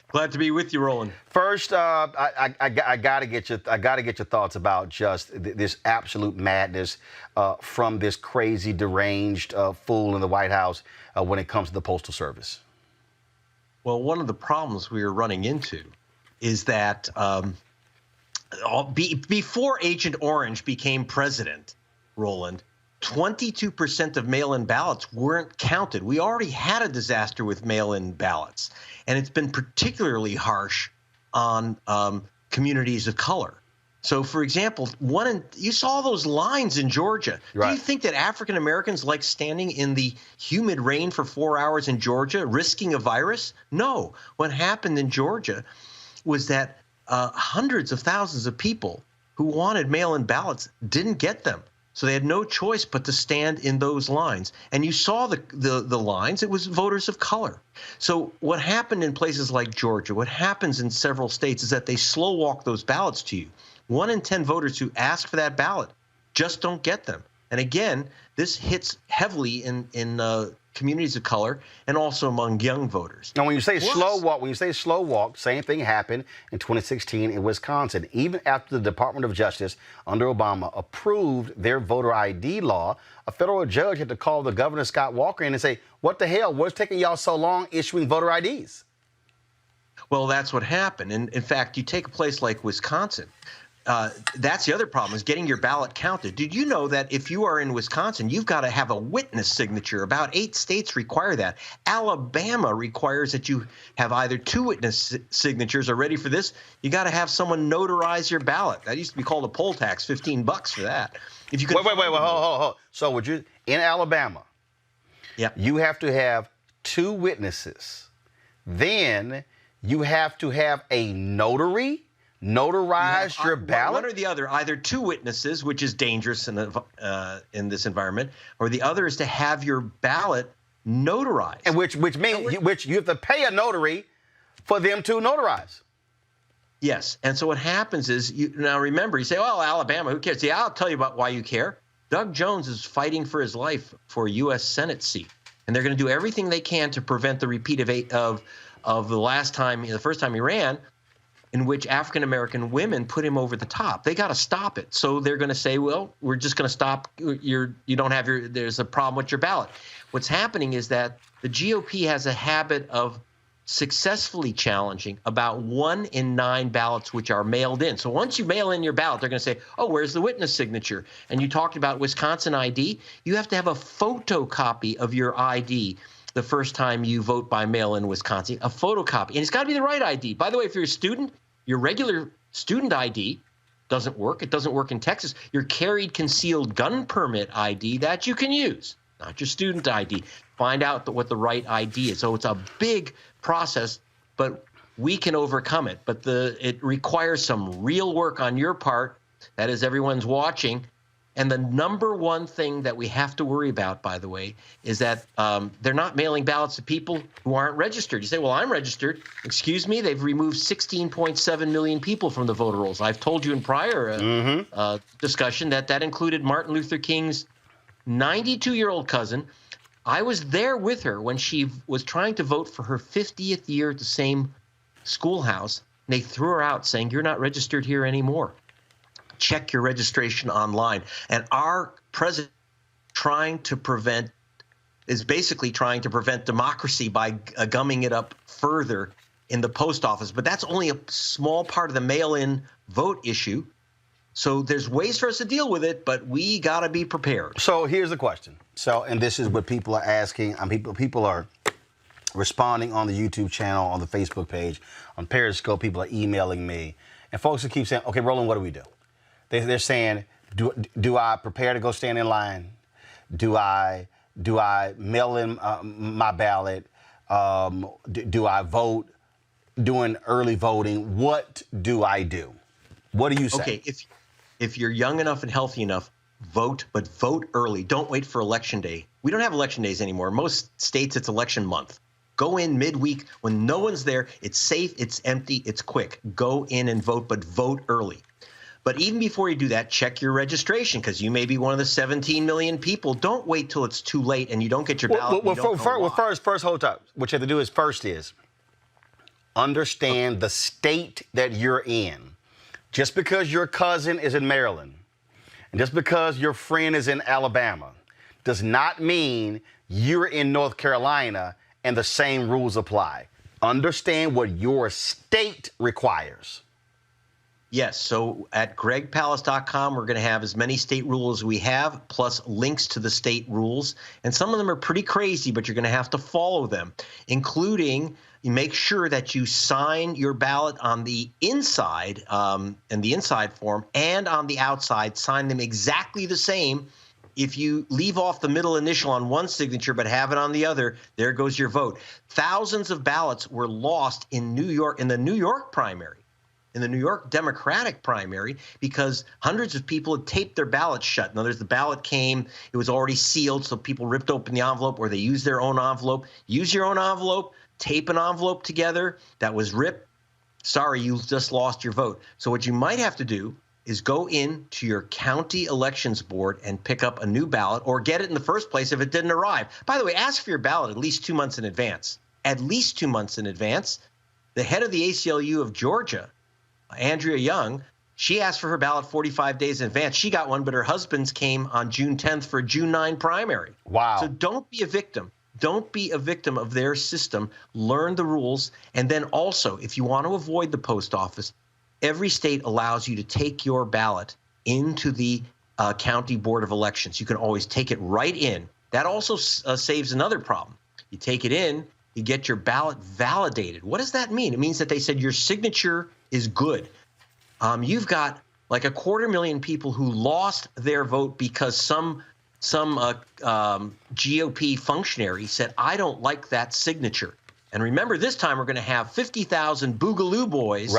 Speaker 12: Glad to be with you, Roland.
Speaker 1: First, I gotta get your thoughts about just this absolute madness from this crazy, deranged fool in the White House when it comes to the Postal Service.
Speaker 12: Well, one of the problems we are running into is that before Agent Orange became president, Roland, 22% of mail-in ballots weren't counted. We already had a disaster with mail-in ballots, and it's been particularly harsh on communities of color. So, for example, you saw those lines in Georgia. Right. Do you think that African Americans like standing in the humid rain for 4 hours in Georgia, risking a virus? No. What happened in Georgia was that hundreds of thousands of people who wanted mail-in ballots didn't get them. So they had no choice but to stand in those lines. And you saw the lines. It was voters of color. So what happened in places like Georgia, what happens in several states is that they slow walk those ballots to you. 1 in 10 voters who ask for that ballot just don't get them. And again, this hits heavily in communities of color and also among young voters.
Speaker 1: Now, when you say slow walk, same thing happened in 2016 in Wisconsin. Even after the Department of Justice under Obama approved their voter ID law, a federal judge had to call the governor, Scott Walker, in and say, what the hell? What's taking y'all so long issuing voter IDs?
Speaker 12: Well, that's what happened. And in fact, you take a place like Wisconsin. that's the other problem, is getting your ballot counted. Did you know that if you are in Wisconsin, you've got to have a witness signature? About 8 states require that. Alabama requires that you have either 2 witness signatures, or ready for this, you got to have someone notarize your ballot. That used to be called a poll tax, $15 for that. If you could
Speaker 1: wait, hold. So would you, in Alabama, you have to have 2 witnesses. Then you have to have a notary notarize your ballot?
Speaker 12: One or the other, either 2 witnesses, which is dangerous in this environment, or the other is to have your ballot notarized.
Speaker 1: And which means you have to pay a notary for them to notarize.
Speaker 12: Yes, and so what happens is, now remember, you say, "Oh, Alabama, who cares?" Yeah, I'll tell you about why you care. Doug Jones is fighting for his life for a U.S. Senate seat, and they're going to do everything they can to prevent the repeat of the first time he ran, in which African-American women put him over the top. They got to stop it. So they're going to say, well, we're just going to stop. There's a problem with your ballot. What's happening is that the GOP has a habit of successfully challenging about 1 in 9 ballots which are mailed in. So once you mail in your ballot, they're going to say, oh, where's the witness signature? And you talked about Wisconsin ID. You have to have a photocopy of your ID the first time you vote by mail in Wisconsin, a photocopy. And it's got to be the right ID. By the way, if you're a student, your regular student ID doesn't work. It doesn't work in Texas. Your carried concealed gun permit ID, that you can use, not your student ID. Find out what the right ID is. So it's a big process, but we can overcome it. But it requires some real work on your part. That is, everyone's watching. And the number one thing that we have to worry about, by the way, is that they're not mailing ballots to people who aren't registered. You say, well, I'm registered. Excuse me, they've removed 16.7 million people from the voter rolls. I've told you in prior discussion that included Martin Luther King's 92-year-old cousin. I was there with her when she was trying to vote for her 50th year at the same schoolhouse. And they threw her out saying, you're not registered here anymore. Check your registration online. And our president is basically trying to prevent democracy by gumming it up further in the post office. But that's only a small part of the mail-in vote issue. So there's ways for us to deal with it, but we got to be prepared.
Speaker 1: So here's the question. And this is what people are asking. People are responding on the YouTube channel, on the Facebook page, on Periscope. People are emailing me. And folks will keep saying, okay, Roland, what do we do? They're saying, do I prepare to go stand in line? Do I mail in my ballot? Do I vote? Doing early voting? What do I do? What do you say?
Speaker 12: Okay, if you're young enough and healthy enough, vote, but vote early. Don't wait for election day. We don't have election days anymore. Most states, it's election month. Go in midweek when no one's there. It's safe, it's empty, it's quick. Go in and vote, but vote early. But even before you do that, check your registration, because you may be one of the 17 million people. Don't wait till it's too late and you don't get your ballot.
Speaker 1: First, hold up. What you have to do is understand the state that you're in. Just because your cousin is in Maryland and just because your friend is in Alabama does not mean you're in North Carolina and the same rules apply. Understand what your state requires.
Speaker 12: Yes, so at gregpalast.com, we're going to have as many state rules as we have, plus links to the state rules. And some of them are pretty crazy, but you're going to have to follow them, including you make sure that you sign your ballot on the inside, in the inside form, and on the outside, sign them exactly the same. If you leave off the middle initial on one signature but have it on the other, there goes your vote. Thousands of ballots were lost in New York, in the New York primary, in the New York Democratic primary, because hundreds of people had taped their ballots shut. In other words, the ballot came, it was already sealed, so people ripped open the envelope, or they used their own envelope. Use your own envelope, tape an envelope together that was ripped. Sorry, you just lost your vote. So what you might have to do is go in to your county elections board and pick up a new ballot, or get it in the first place if it didn't arrive. By the way, ask for your ballot at least 2 months in advance. At least 2 months in advance. The head of the ACLU of Georgia, Andrea Young, she asked for her ballot 45 days in advance. She got one, but her husband's came on June 10th for a June 9 primary.
Speaker 1: Wow.
Speaker 12: So don't be a victim. Don't be a victim of their system. Learn the rules. And then also, if you want to avoid the post office, every state allows you to take your ballot into the county board of elections. You can always take it right in. That also saves another problem. You take it in, you get your ballot validated. What does that mean? It means that they said your signature is good. You've got like 250,000 people who lost their vote because some GOP functionary said, I don't like that signature. And remember, this time we're going to have 50,000 Boogaloo boys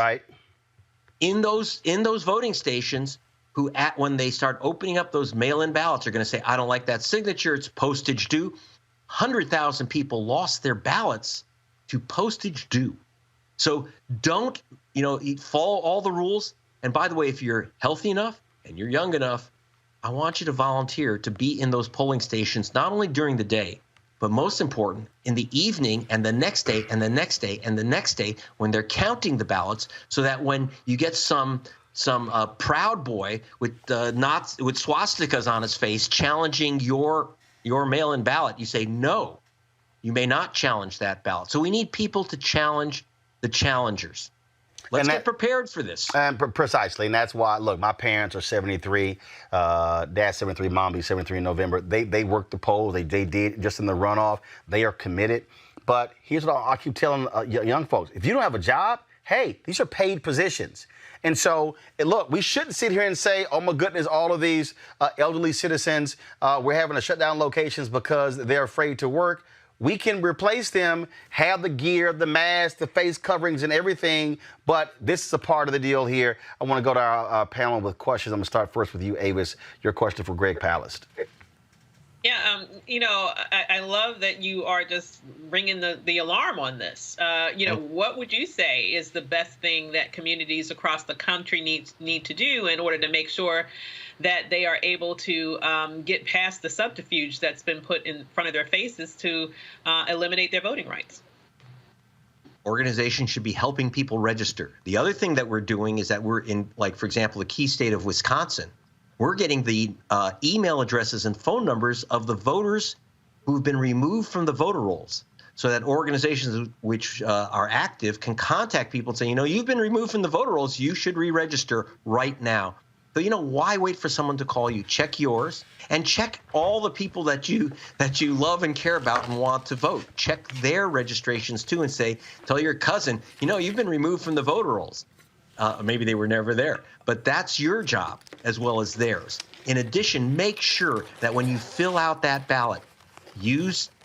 Speaker 12: in those voting stations who, when they start opening up those mail-in ballots, are going to say, I don't like that signature. It's postage due. 100,000 people lost their ballots to postage due. So don't, follow all the rules. And by the way, if you're healthy enough and you're young enough, I want you to volunteer to be in those polling stations, not only during the day, but most important, in the evening and the next day and the next day and the next day when they're counting the ballots, so that when you get some proud boy with swastikas on his face challenging your mail-in ballot, you say, no, you may not challenge that ballot. So we need people to challenge the challengers. Let's get prepared for this.
Speaker 1: Precisely. And that's why, look, my parents are 73. Dad's 73, mom be 73 in November. They worked the polls. They did just in the runoff. They are committed. But here's what I keep telling young folks. If you don't have a job, hey, these are paid positions. And so, look, we shouldn't sit here and say, oh, my goodness, all of these elderly citizens, we're having to shut down locations because they're afraid to work. We can replace them, have the gear, the mask, the face coverings and everything, but this is a part of the deal here. I want to go to our panel with questions. I'm going to start first with you, Avis. Your question for Greg Palast.
Speaker 5: Yeah, I love that you are just ringing the alarm on this. What would you say is the best thing that communities across the country need to do in order to make sure that they are able to get past the subterfuge that's been put in front of their faces to eliminate their voting rights?
Speaker 12: Organizations should be helping people register. The other thing that we're doing is that we're in, like, for example, the key state of Wisconsin. We're getting the email addresses and phone numbers of the voters who've been removed from the voter rolls, so that organizations which are active can contact people and say, you've been removed from the voter rolls. You should re-register right now. So, why wait for someone to call you? Check yours and check all the people that you love and care about and want to vote. Check their registrations, too, and say, tell your cousin, you've been removed from the voter rolls. Maybe they were never there, but that's your job as well as theirs. In addition, make sure that when you fill out that ballot,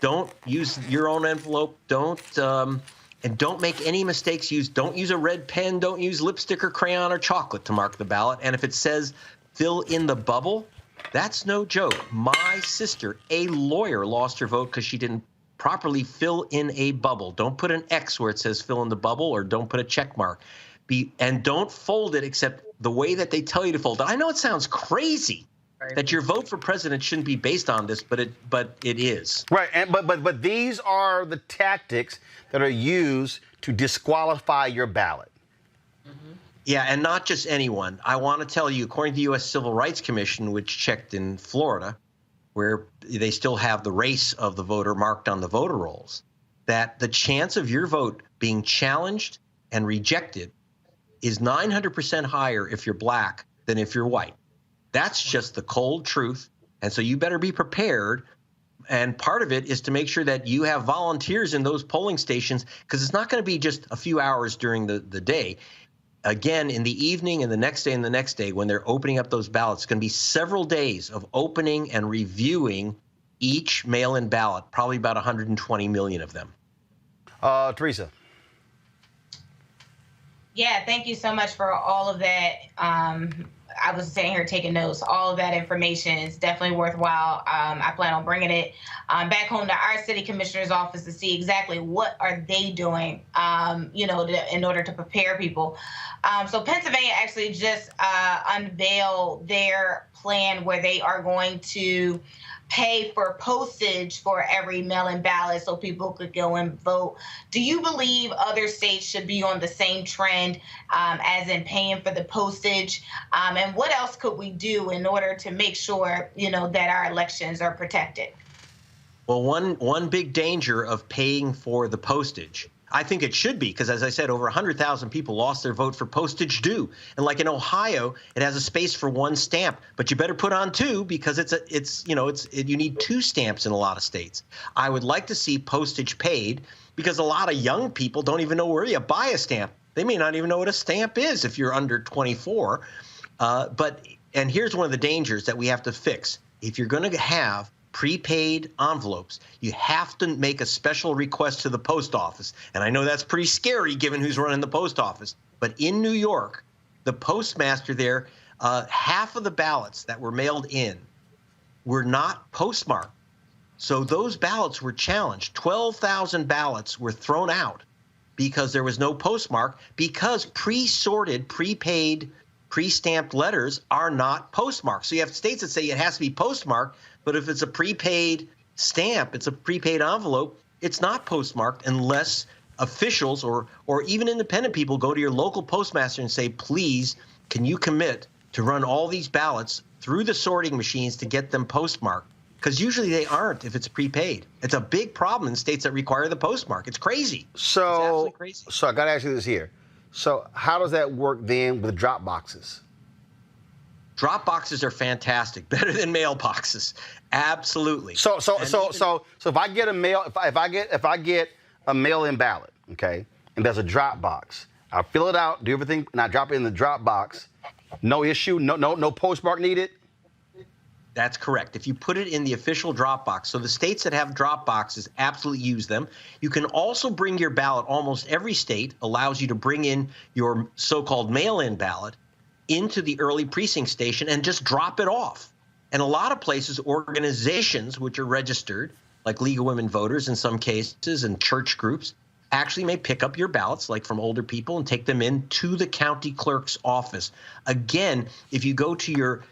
Speaker 12: don't use your own envelope. Don't make any mistakes. Don't use a red pen. Don't use lipstick or crayon or chocolate to mark the ballot. And if it says fill in the bubble, that's no joke. My sister, a lawyer, lost her vote because she didn't properly fill in a bubble. Don't put an X where it says fill in the bubble, or don't put a check mark. And don't fold it except the way that they tell you to fold it. I know it sounds crazy that your vote for president shouldn't be based on this, but it is.
Speaker 1: Right, but these are the tactics that are used to disqualify your ballot.
Speaker 12: Mm-hmm. Yeah, and not just anyone. I want to tell you, according to the U.S. Civil Rights Commission, which checked in Florida, where they still have the race of the voter marked on the voter rolls, that the chance of your vote being challenged and rejected is 900% higher if you're black than if you're white. That's just the cold truth. And so you better be prepared. And part of it is to make sure that you have volunteers in those polling stations, because it's not going to be just a few hours during the day. Again, in the evening and the next day and the next day, when they're opening up those ballots, it's going to be several days of opening and reviewing each mail-in ballot, probably about 120 million of them.
Speaker 1: Teresa.
Speaker 6: Yeah, thank you so much for all of that. I was sitting here taking notes. All of that information is definitely worthwhile. I plan on bringing it back home to our city commissioner's office to see exactly what are they doing, in order to prepare people. So Pennsylvania actually just unveiled their plan where they are going to pay for postage for every mail-in ballot so people could go and vote. Do you believe other states should be on the same trend as in paying for the postage? And what else could we do in order to make sure, that our elections are protected?
Speaker 12: Well, one big danger of paying for the postage, I think it should be because, as I said, over 100,000 people lost their vote for postage due. And like in Ohio, it has a space for one stamp, but you better put on two because you need two stamps in a lot of states. I would like to see postage paid because a lot of young people don't even know where you buy a stamp. They may not even know what a stamp is if you're under 24. And here's one of the dangers that we have to fix. If you're going to have prepaid envelopes, you have to make a special request to the post office. And I know that's pretty scary given who's running the post office. But in New York, the postmaster there, half of the ballots that were mailed in were not postmarked. So those ballots were challenged. 12,000 ballots were thrown out because there was no postmark, because pre-sorted, prepaid, pre-stamped letters are not postmarked. So you have states that say it has to be postmarked, but if it's a prepaid stamp, it's a prepaid envelope, it's not postmarked unless officials or even independent people go to your local postmaster and say, please, can you commit to run all these ballots through the sorting machines to get them postmarked? Because usually they aren't if it's prepaid. It's a big problem in states that require the postmark. It's crazy. It's absolutely crazy.
Speaker 1: So I got to ask you this here. So how does that work then with drop boxes?
Speaker 12: Drop boxes are fantastic, better than mailboxes, absolutely.
Speaker 1: So if I get a mail, if I get a mail-in ballot, okay, and there's a drop box, I fill it out, do everything, and I drop it in the drop box. No issue, no postmark needed.
Speaker 12: That's correct. If you put it in the official drop box, so the states that have drop boxes absolutely use them. You can also bring your ballot. Almost every state allows you to bring in your so-called mail-in ballot into the early precinct station and just drop it off. And a lot of places, organizations which are registered, like League of Women Voters in some cases, and church groups, actually may pick up your ballots, like from older people, and take them in to the county clerk's office. Again, if you go to your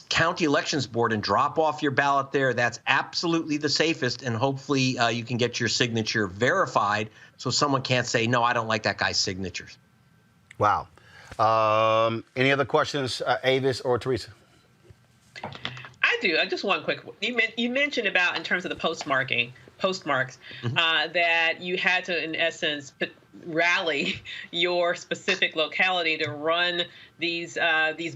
Speaker 12: county elections board and drop off your ballot there, that's absolutely the safest, and hopefully you can get your signature verified so someone can't say, no, I don't like that guy's signatures.
Speaker 1: Wow. Any other questions, Avis or Teresa?
Speaker 5: I do. I just one quick. You mentioned about in terms of the postmarks, that you had to, in essence, rally your specific locality to run these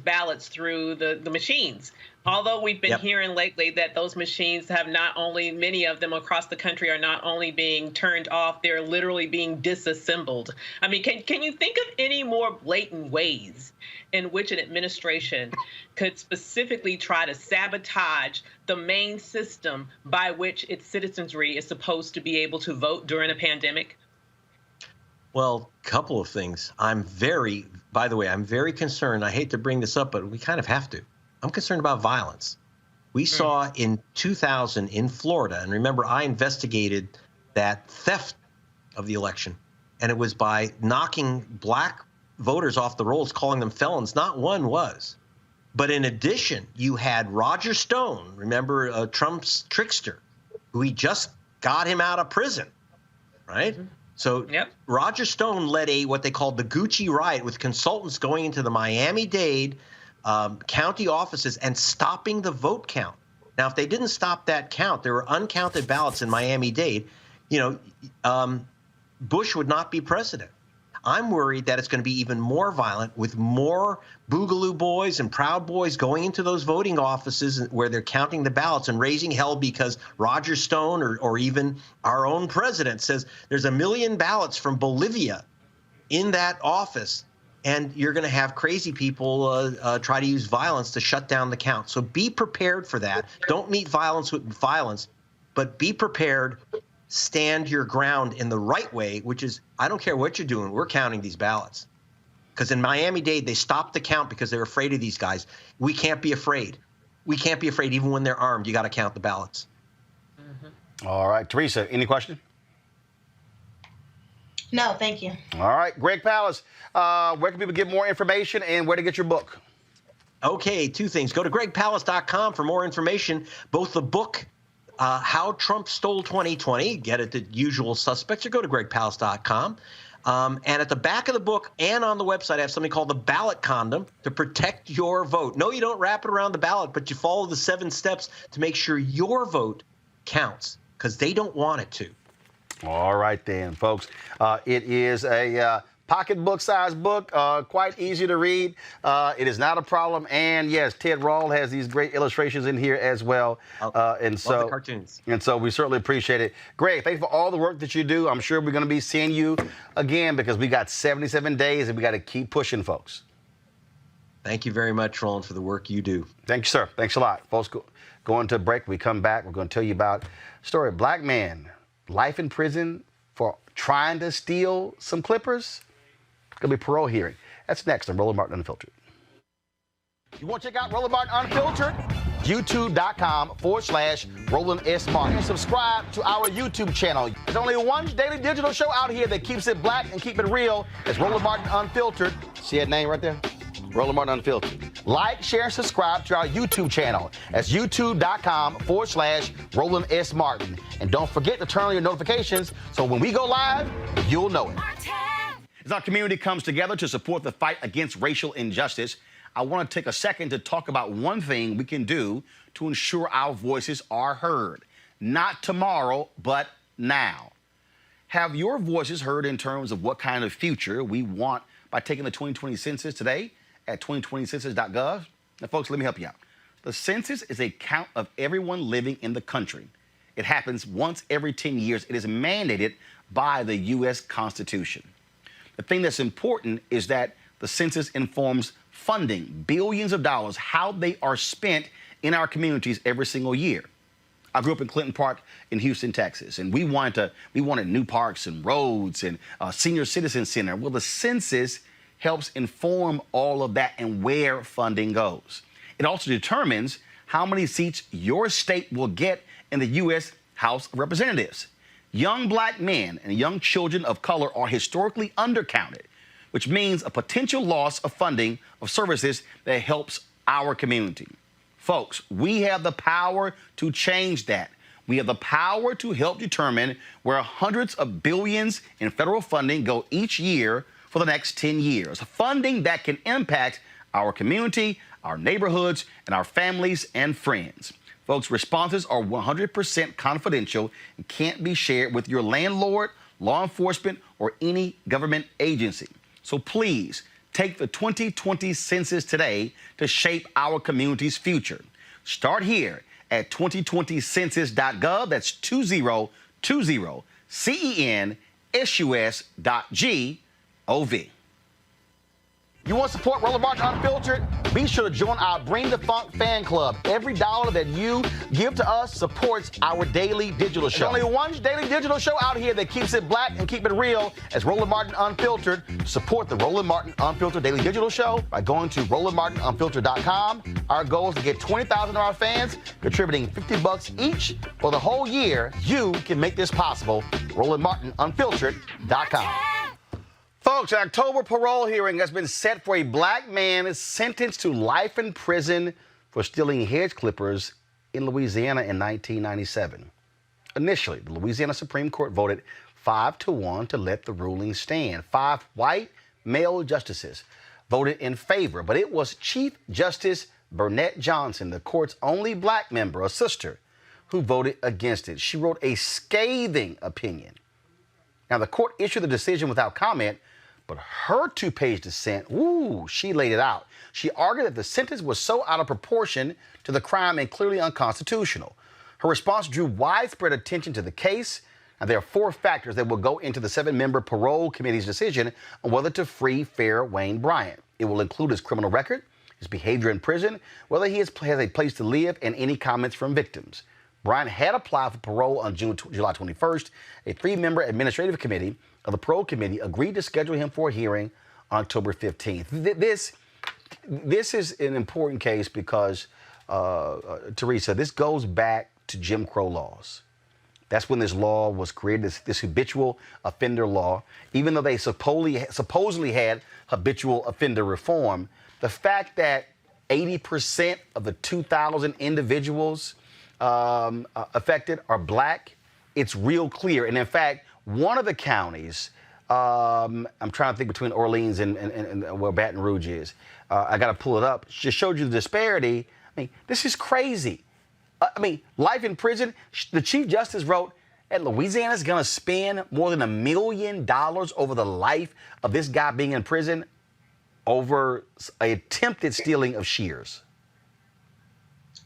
Speaker 5: ballots through the machines. Although we've been hearing lately that those machines have not only, many of them across the country are not only being turned off, they're literally being disassembled. I mean, can you think of any more blatant ways in which an administration could specifically try to sabotage the main system by which its citizenry is supposed to be able to vote during a pandemic?
Speaker 12: Well, a couple of things. By the way, I'm very concerned. I hate to bring this up, but we kind of have to. I'm concerned about violence. We saw in 2000 in Florida, and remember, I investigated that theft of the election, and it was by knocking black voters off the rolls, calling them felons. Not one was. But in addition, you had Roger Stone, remember Trump's trickster, who he just got him out of prison, right? Mm-hmm. So Roger Stone led what they called the Gucci riot with consultants going into the Miami-Dade county offices and stopping the vote count. Now, if they didn't stop that count, there were uncounted ballots in Miami-Dade, Bush would not be president. I'm worried that it's going to be even more violent with more Boogaloo boys and Proud Boys going into those voting offices where they're counting the ballots and raising hell because Roger Stone or even our own president says there's 1 million ballots from Bolivia in that office. And you're going to have crazy people try to use violence to shut down the count. So be prepared for that. Don't meet violence with violence, but be prepared. Stand your ground in the right way, which is, I don't care what you're doing, we're counting these ballots. Because in Miami-Dade, they stopped the count because they're afraid of these guys. We can't be afraid. We can't be afraid even when they're armed. You got to count the ballots.
Speaker 1: Mm-hmm. All right. Teresa, any question?
Speaker 6: No, thank you.
Speaker 1: All right. Greg Palast, where can people get more information and where to get your book?
Speaker 12: Okay, two things. Go to gregpalast.com for more information, both the book, How Trump Stole 2020, get it the usual suspects, or go to gregpalast.com. And at the back of the book and on the website, I have something called the ballot condom to protect your vote. No, you don't wrap it around the ballot, but you follow the 7 steps to make sure your vote counts because they don't want it to.
Speaker 1: All right then, folks. It is a pocketbook-sized book, quite easy to read. It is not a problem. And yes, Ted Rall has these great illustrations in here as well.
Speaker 12: Love the cartoons.
Speaker 1: And so we certainly appreciate it. Greg, thanks for all the work that you do. I'm sure we're going to be seeing you again because we got 77 days and we got to keep pushing, folks.
Speaker 12: Thank you very much, Roland, for the work you do.
Speaker 1: Thank you, sir. Thanks a lot. Folks, going to a break. We come back. We're going to tell you about a story. Black man, life in prison for trying to steal some clippers. Going to be parole hearing. That's next on Roland Martin Unfiltered. You want to check out Roland Martin Unfiltered? YouTube.com/Roland S. Martin. And subscribe to our YouTube channel. There's only one daily digital show out here that keeps it black and keep it real. It's Roland Martin Unfiltered. See that name right there? Roland Martin Unfiltered. Like, share, and subscribe to our YouTube channel. That's youtube.com/Roland S. Martin. And don't forget to turn on your notifications so when we go live, you'll know it. As our community comes together to support the fight against racial injustice, I want to take a second to talk about one thing we can do to ensure our voices are heard. Not tomorrow, but now. Have your voices heard in terms of what kind of future we want by taking the 2020 census today at 2020census.gov? Now, folks, let me help you out. The census is a count of everyone living in the country. It happens once every 10 years. It is mandated by the U.S. Constitution. The thing that's important is that the census informs funding, billions of dollars, how they are spent in our communities every single year. I grew up in Clinton Park in Houston, Texas, and we wanted new parks and roads and a senior citizen center. Well, the census helps inform all of that and where funding goes. It also determines how many seats your state will get in the U.S. House of Representatives. Young black men and young children of color are historically undercounted, which means a potential loss of funding of services that helps our community. Folks, we have the power to change that. We have the power to help determine where hundreds of billions in federal funding go each year for the next 10 years. Funding that can impact our community, our neighborhoods, and our families and friends. Folks, responses are 100% confidential and can't be shared with your landlord, law enforcement, or any government agency. So please take the 2020 census today to shape our community's future. Start here at 2020census.gov. That's 2020census.gov. You want to support Roland Martin Unfiltered? Be sure to join our Bring the Funk fan club. Every dollar that you give to us supports our daily digital show. There's only one daily digital show out here that keeps it black and keep it real as Roland Martin Unfiltered. Support the Roland Martin Unfiltered daily digital show by going to RolandMartinUnfiltered.com. Our goal is to get 20,000 of our fans contributing $50 each for the whole year. You can make this possible. RolandMartinUnfiltered.com. Folks, an October parole hearing has been set for a black man sentenced to life in prison for stealing hedge clippers in Louisiana in 1997. Initially, the Louisiana Supreme Court voted 5-1 to let the ruling stand. 5 white male justices voted in favor, but it was Chief Justice Burnett Johnson, the court's only black member, a sister, who voted against it. She wrote a scathing opinion. Now, the court issued the decision without comment, but her 2-page dissent, she laid it out. She argued that the sentence was so out of proportion to the crime and clearly unconstitutional. Her response drew widespread attention to the case, and there are 4 factors that will go into the 7-member parole committee's decision on whether to free fair Wayne Bryant. It will include his criminal record, his behavior in prison, whether he has a place to live, and any comments from victims. Bryant had applied for parole on July 21st. A 3-member administrative committee of the parole committee agreed to schedule him for a hearing on October 15th. This is an important case because, Teresa, this goes back to Jim Crow laws. That's when this law was created, this habitual offender law. Even though they supposedly had habitual offender reform, the fact that 80% of the 2,000 individuals affected are black, it's real clear. And in fact, one of the counties, I'm trying to think between Orleans and where Baton Rouge is. I got to pull it up. Just showed you the disparity. I mean, this is crazy. Life in prison. The Chief Justice wrote, And Louisiana's going to spend more than $1 million over the life of this guy being in prison over an attempted stealing of shears.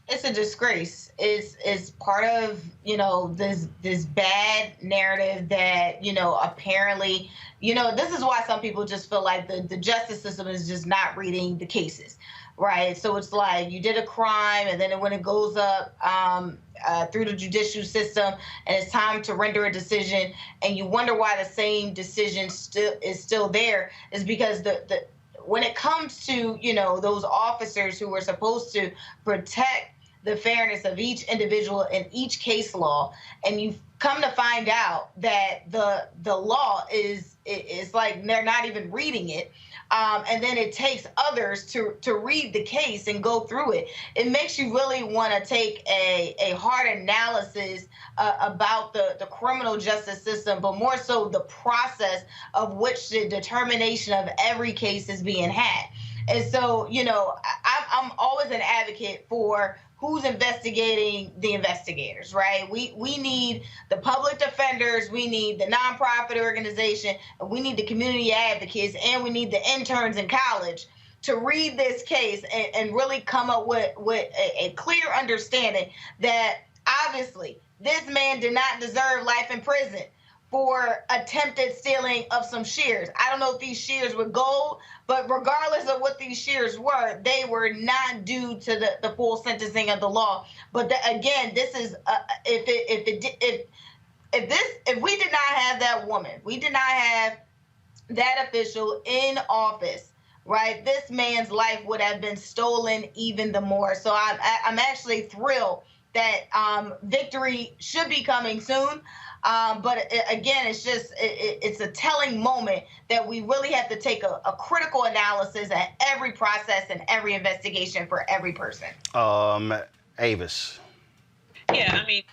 Speaker 6: It's a disgrace. It's part of, this bad narrative that, apparently, this is why some people just feel like the justice system is just not reading the cases, right? So it's like you did a crime, and then when it goes up through the judicial system and it's time to render a decision, and you wonder why the same decision is still there, is because when it comes to, those officers who are supposed to protect the fairness of each individual in each case law, and you come to find out that the law is like they're not even reading it, and then it takes others to read the case and go through it. It makes you really want to take a hard analysis about the criminal justice system, but more so the process of which the determination of every case is being had. And so, I'm always an advocate for who's investigating the investigators, right? We need the public defenders, we need the nonprofit organization, and we need the community advocates, and we need the interns in college to read this case and really come up with a clear understanding that obviously this man did not deserve life in prison for attempted stealing of some shears. I don't know if these shears were gold, but regardless of what these shears were, they were not due to the full sentencing of the law. But again, this is if we did not have that woman, we did not have that official in office, right? This man's life would have been stolen even the more. So I'm actually thrilled that victory should be coming soon. But again, it's a telling moment that we really have to take a critical analysis at every process and every investigation for every person.
Speaker 1: Avis.
Speaker 5: Yeah, I mean,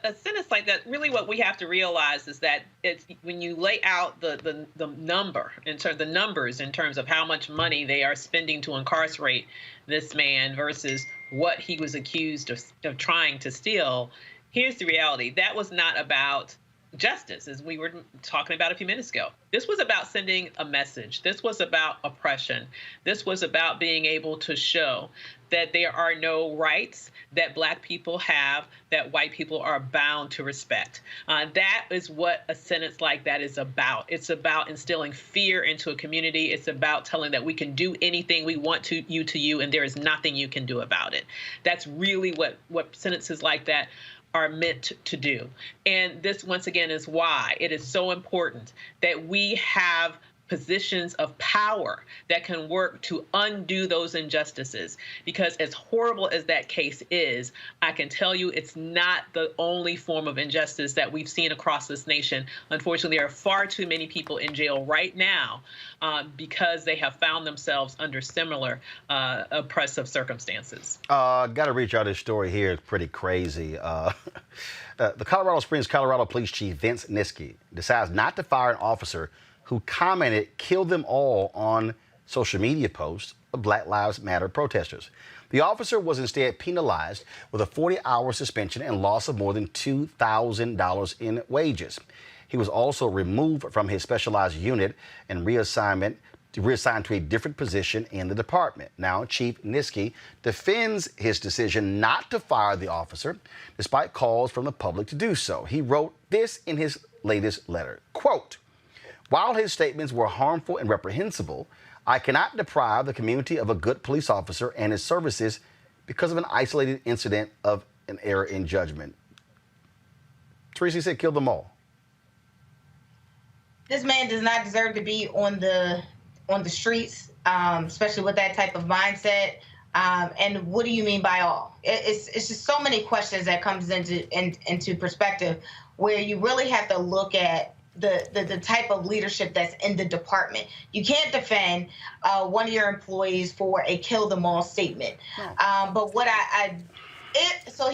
Speaker 5: a sentence like that, really what we have to realize is that it's when you lay out the numbers in terms of how much money they are spending to incarcerate this man versus what he was accused of trying to steal. Here's the reality. That was not about justice, as we were talking about a few minutes ago. This was about sending a message. This was about oppression. This was about being able to show that there are no rights that Black people have that white people are bound to respect. That is what a sentence like that is about. It's about instilling fear into a community. It's about telling that we can do anything we want to you, and there is nothing you can do about it. That's really what sentences like that are meant to do. And this, once again, is why it is so important that we have positions of power that can work to undo those injustices. Because as horrible as that case is, I can tell you it's not the only form of injustice that we've seen across this nation. Unfortunately, there are far too many people in jail right now because they have found themselves under similar oppressive circumstances.
Speaker 1: Got to reach out this story here. It's pretty crazy. The Colorado Springs, Colorado Police Chief Vince Niski decides not to fire an officer who commented, "Kill them all," on social media posts of Black Lives Matter protesters. The officer was instead penalized with a 40-hour suspension and loss of more than $2,000 in wages. He was also removed from his specialized unit and reassigned to a different position in the department. Now, Chief Niski defends his decision not to fire the officer, despite calls from the public to do so. He wrote this in his latest letter, quote, "While his statements were harmful and reprehensible, I cannot deprive the community of a good police officer and his services because of an isolated incident of an error in judgment." Teresa said, kill them all.
Speaker 6: This man does not deserve to be on the streets, especially with that type of mindset. And what do you mean by all? It's just so many questions that comes into perspective, where you really have to look at the type of leadership that's in the department. You can't defend one of your employees for a kill them all statement. But what so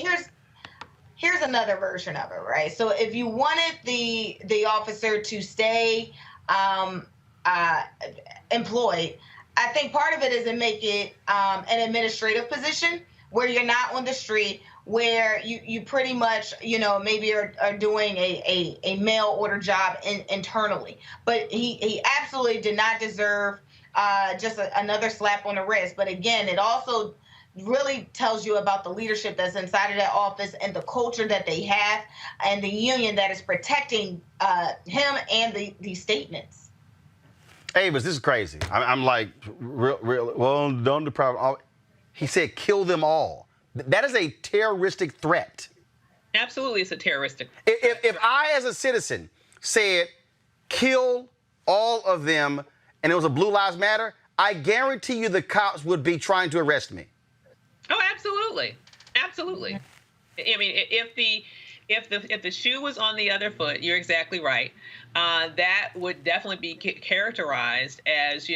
Speaker 6: here's another version of it, right? So if you wanted the officer to stay employed, I think part of it is to make it an administrative position where you're not on the street, where you pretty much, maybe are doing a mail order job internally. But he absolutely did not deserve just another slap on the wrist. But again, it also really tells you about the leadership that's inside of that office and the culture that they have and the union that is protecting him and these statements.
Speaker 1: Avis, this is crazy. I'm like, real. Well, don't deprive. He said, kill them all. That is a terroristic threat.
Speaker 5: Absolutely, it's a terroristic.
Speaker 1: If I, as a citizen, said, kill all of them, and it was a Blue Lives Matter, I guarantee you the cops would be trying to arrest me.
Speaker 5: Oh, absolutely, absolutely. I mean, if the shoe was on the other foot, you're exactly right. That would definitely be characterized as,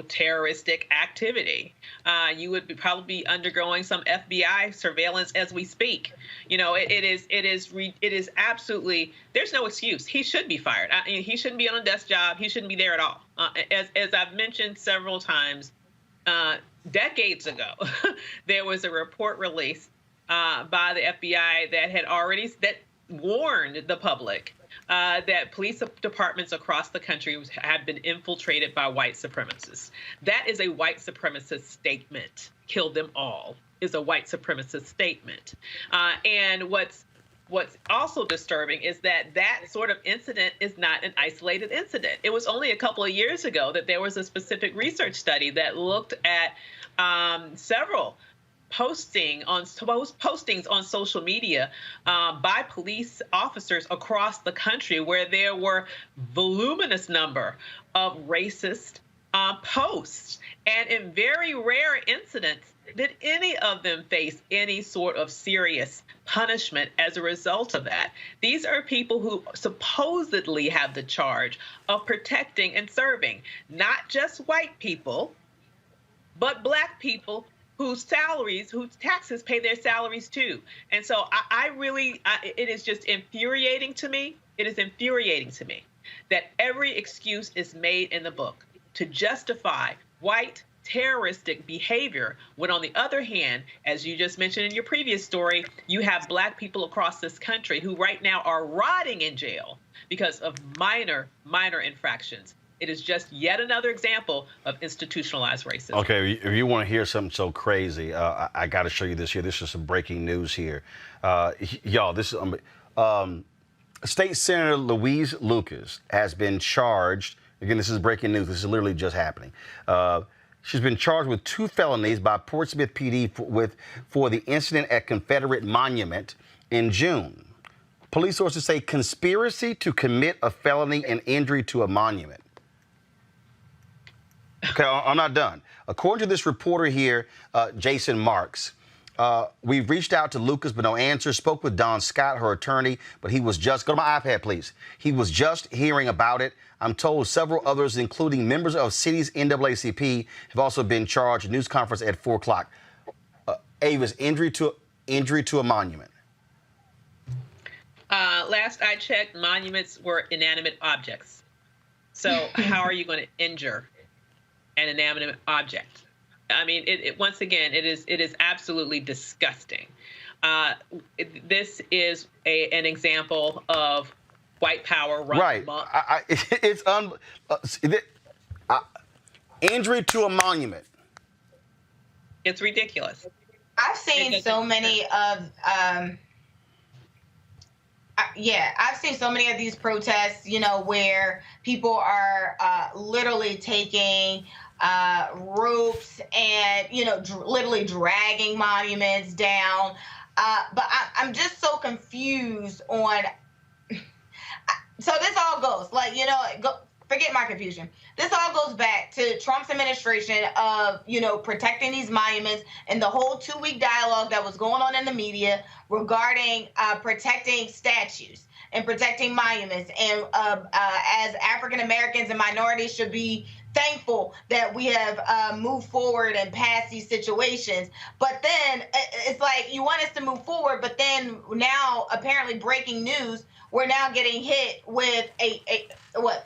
Speaker 5: terroristic activity. You would probably be undergoing some FBI surveillance as we speak. It is absolutely, there's no excuse. He should be fired. He shouldn't be on a desk job. He shouldn't be there at all. As I've mentioned several times, decades ago, there was a report released by the FBI that warned the public that police departments across the country had been infiltrated by white supremacists. That is a white supremacist statement. Kill them all is a white supremacist statement. And what's also disturbing is that sort of incident is not an isolated incident. It was only a couple of years ago that there was a specific research study that looked at several postings on social media by police officers across the country where there were voluminous number of racist posts. And in very rare incidents, did any of them face any sort of serious punishment as a result of that? These are people who supposedly have the charge of protecting and serving not just white people, but Black people whose taxes pay their salaries too. And so it is just infuriating to me. It is infuriating to me that every excuse is made in the book to justify white terroristic behavior, when on the other hand, as you just mentioned in your previous story, you have Black people across this country who right now are rotting in jail because of minor infractions. It is just yet another example of institutionalized racism. Okay,
Speaker 1: if you want to hear something so crazy, I got to show you this here. This is some breaking news here. Y'all, this is State Senator Louise Lucas has been charged. Again, this is breaking news. This is literally just happening. She's been charged with 2 felonies by Portsmouth PD for the incident at Confederate Monument in June. Police sources say conspiracy to commit a felony and injury to a monument. Okay, I'm not done. According to this reporter here, Jason Marks, we've reached out to Lucas, but no answer. Spoke with Don Scott, her attorney, but he was just, go to my iPad, please. He was just hearing about it. I'm told several others, including members of city's NAACP, have also been charged. News conference at 4 o'clock. Ava's injury to a monument.
Speaker 5: Last I checked, monuments were inanimate objects. So how are you going to injure an inanimate object? I mean, once again, it is absolutely disgusting. This is an example of white power run amok.
Speaker 1: Injury to a monument.
Speaker 5: It's ridiculous.
Speaker 6: I've seen so many of I've seen so many of these protests, where people are literally taking ropes and, literally dragging monuments down. But I'm just so confused on. So this all goes forget my confusion. This all goes back to Trump's administration of, protecting these monuments and the whole 2-week dialogue that was going on in the media regarding protecting statues and protecting monuments. And as African Americans and minorities should be thankful that we have moved forward and passed these situations. But then it's like you want us to move forward, but then now apparently breaking news, we're now getting hit with a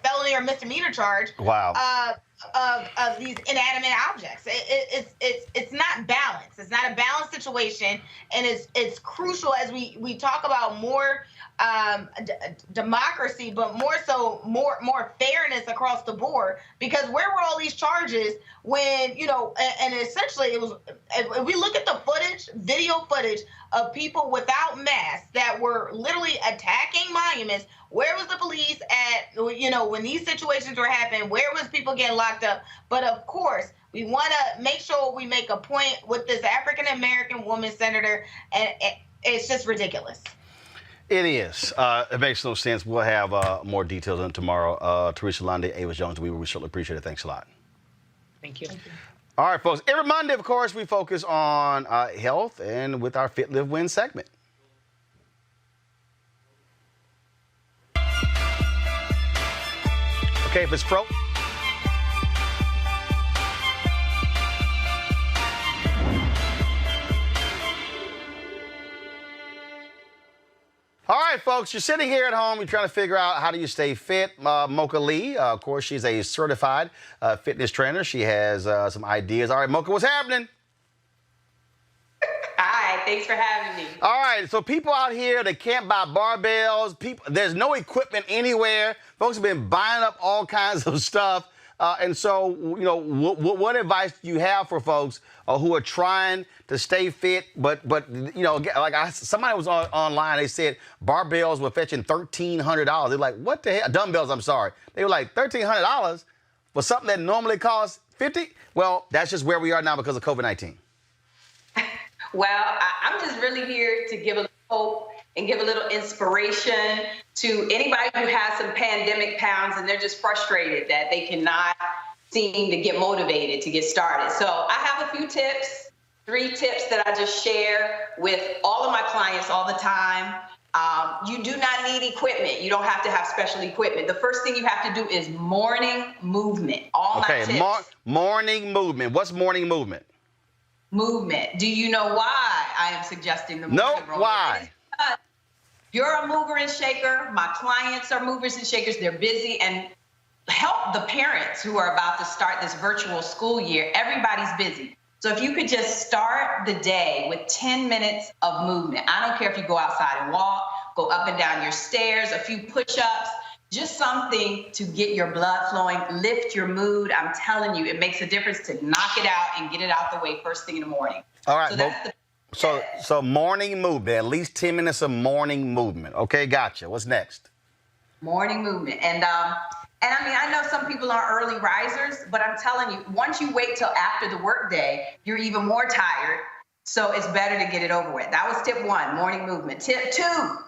Speaker 6: felony or misdemeanor charge.
Speaker 1: Wow.
Speaker 6: of these inanimate objects. It's not balanced. It's not a balanced situation, and it's crucial as we talk about more democracy, but more so more fairness across the board. Because where were all these charges when, and essentially it was, if we look at the video footage of people without masks that were literally attacking monuments, where was the police at, when these situations were happening? Where was people getting locked up? But of course, we want to make sure we make a point with this African-American woman senator, and it's just ridiculous.
Speaker 1: It is. It makes no sense. We'll have more details on tomorrow. Teresa Lundy, Ava Jones, we certainly appreciate it. Thanks a lot.
Speaker 5: Thank you.
Speaker 1: All right, folks. Every Monday, of course, we focus on health and with our Fit, Live, Win segment. Okay, if it's fro. All right, folks, you're sitting here at home, you're trying to figure out how do you stay fit. Mocha Lee, of course, she's a certified fitness trainer. She has some ideas. All right, Mocha, what's happening?
Speaker 13: Hi, thanks for having me.
Speaker 1: All right, so people out here, they can't buy barbells. There's no equipment anywhere. Folks have been buying up all kinds of stuff. And so, what advice do you have for folks who are trying to stay fit, but somebody was online, they said barbells were fetching $1,300. They're like, what the hell? Dumbbells, I'm sorry. They were like, $1,300 for something that normally costs $50? Well, that's just where we are now because of COVID-19.
Speaker 13: Well, I'm just really here to give a little hope and give a little inspiration to anybody who has some pandemic pounds and they're just frustrated that they cannot seem to get motivated to get started. So I have a few tips, 3 tips that I just share with all of my clients all the time. You do not need equipment. You don't have to have special equipment. The first thing you have to do is morning movement. All my tips.
Speaker 1: Morning movement. What's morning movement?
Speaker 13: Movement. Do you know why I am suggesting the movement?
Speaker 1: No, why?
Speaker 13: You're a mover and shaker. My clients are movers and shakers. They're busy, and help the parents who are about to start this virtual school year. Everybody's busy. So if you could just start the day with 10 minutes of movement. I don't care if you go outside and walk, go up and down your stairs, a few push-ups, just something to get your blood flowing, lift your mood. I'm telling you, it makes a difference to knock it out and get it out the way first thing in the morning.
Speaker 1: All right. So morning movement, at least 10 minutes of morning movement. Okay, gotcha. What's next?
Speaker 13: Morning movement. And I mean, I know some people are early risers, but I'm telling you, once you wait till after the workday, you're even more tired. So it's better to get it over with. That was tip 1, morning movement. Tip 2,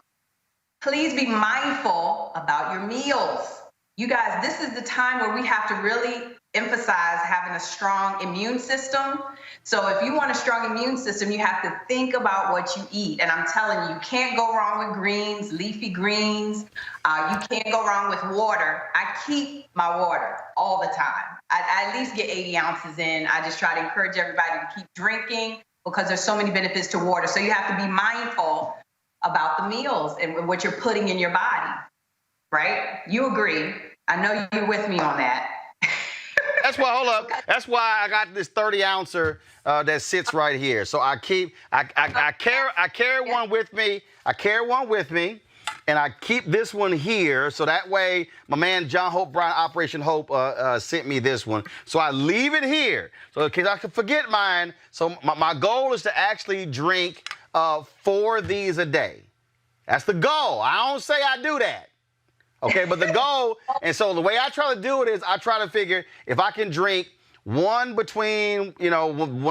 Speaker 13: please be mindful about your meals. You guys, this is the time where we have to really emphasize having a strong immune system. So if you want a strong immune system, you have to think about what you eat. And I'm telling you, you can't go wrong with greens, leafy greens. You can't go wrong with water. I keep my water all the time. I at least get 80 ounces in. I just try to encourage everybody to keep drinking because there's so many benefits to water. So you have to be mindful about the meals and what you're putting in your body, right? You agree. I know you're with me on that.
Speaker 1: That's why, hold up. That's why I got this 30-ouncer that sits right here. So I carry one with me. I carry one with me, and I keep this one here. So that way, my man John Hope Brown, Operation Hope, sent me this one. So I leave it here. So in case I could forget mine. So my goal is to actually drink 4 of these a day. That's the goal. I don't say I do that. Okay, but the goal, and so the way I try to do it is I try to figure if I can drink 1 between, when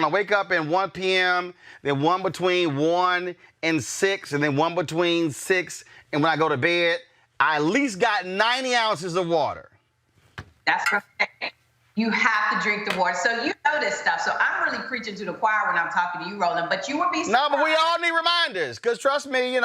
Speaker 1: I wake up and 1 p.m., then 1 between 1 and 6, and then 1 between 6 and when I go to bed, I at least got 90 ounces of water.
Speaker 13: That's perfect. You have to drink the water. So you know this stuff. So I'm really preaching to the choir when I'm talking to you, Roland, but you would be surprised.
Speaker 1: No, but we all need reminders, because trust me,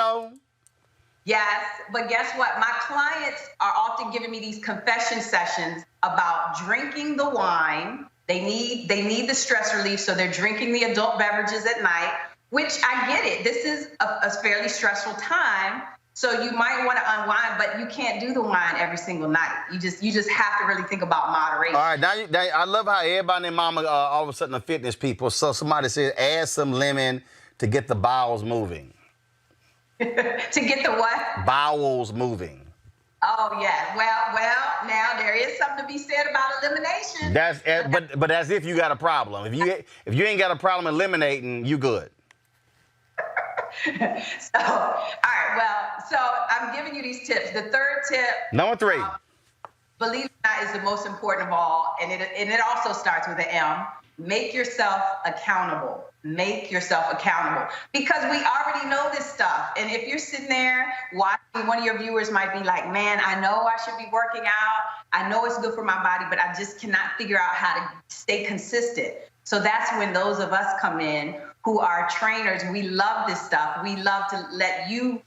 Speaker 13: Yes, but guess what? My clients are often giving me these confession sessions about drinking the wine. They need the stress relief, so they're drinking the adult beverages at night, which I get it. This is a fairly stressful time, So you might want to unwind, but you can't do the wine every single night. You just have to really think about moderation.
Speaker 1: All right, now I love how everybody and their mama all of a sudden are fitness people. So somebody said add some lemon to get the bowels moving.
Speaker 13: To get the what?
Speaker 1: Bowels moving.
Speaker 13: Oh yeah. Well. Now there is something to be said about elimination.
Speaker 1: But that's if you got a problem. If you ain't got a problem eliminating, you good.
Speaker 13: So, all right. Well, so I'm giving you these tips. The third tip.
Speaker 1: Number 3.
Speaker 13: Believe it or not, is the most important of all, and it also starts with an M. Make yourself accountable. Make yourself accountable, because we already know this stuff. And if you're sitting there watching, one of your viewers might be like, man, I know I should be working out. I know it's good for my body, but I just cannot figure out how to stay consistent. So that's when those of us come in who are trainers. We love this stuff. We love to let you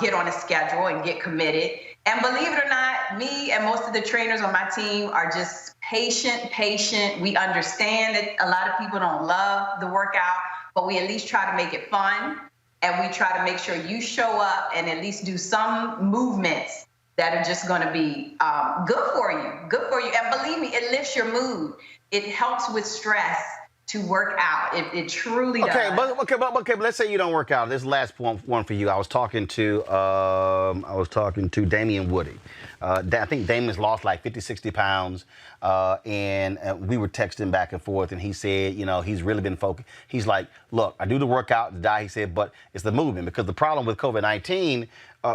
Speaker 13: get on a schedule and get committed. And believe it or not, me and most of the trainers on my team are just patient. We understand that a lot of people don't love the workout, but we at least try to make it fun. And we try to make sure you show up and at least do some movements that are just going to be good for you. And believe me, it lifts your mood. It helps with stress to work out. It truly does.
Speaker 1: But let's say you don't work out. This last one for you. I was talking to Damian Woody. I think Damian's lost like 50, 60 pounds. And we were texting back and forth, and he said, he's really been focused. He's like, look, I do the workout, the diet, he said, but it's the movement, because the problem with COVID-19,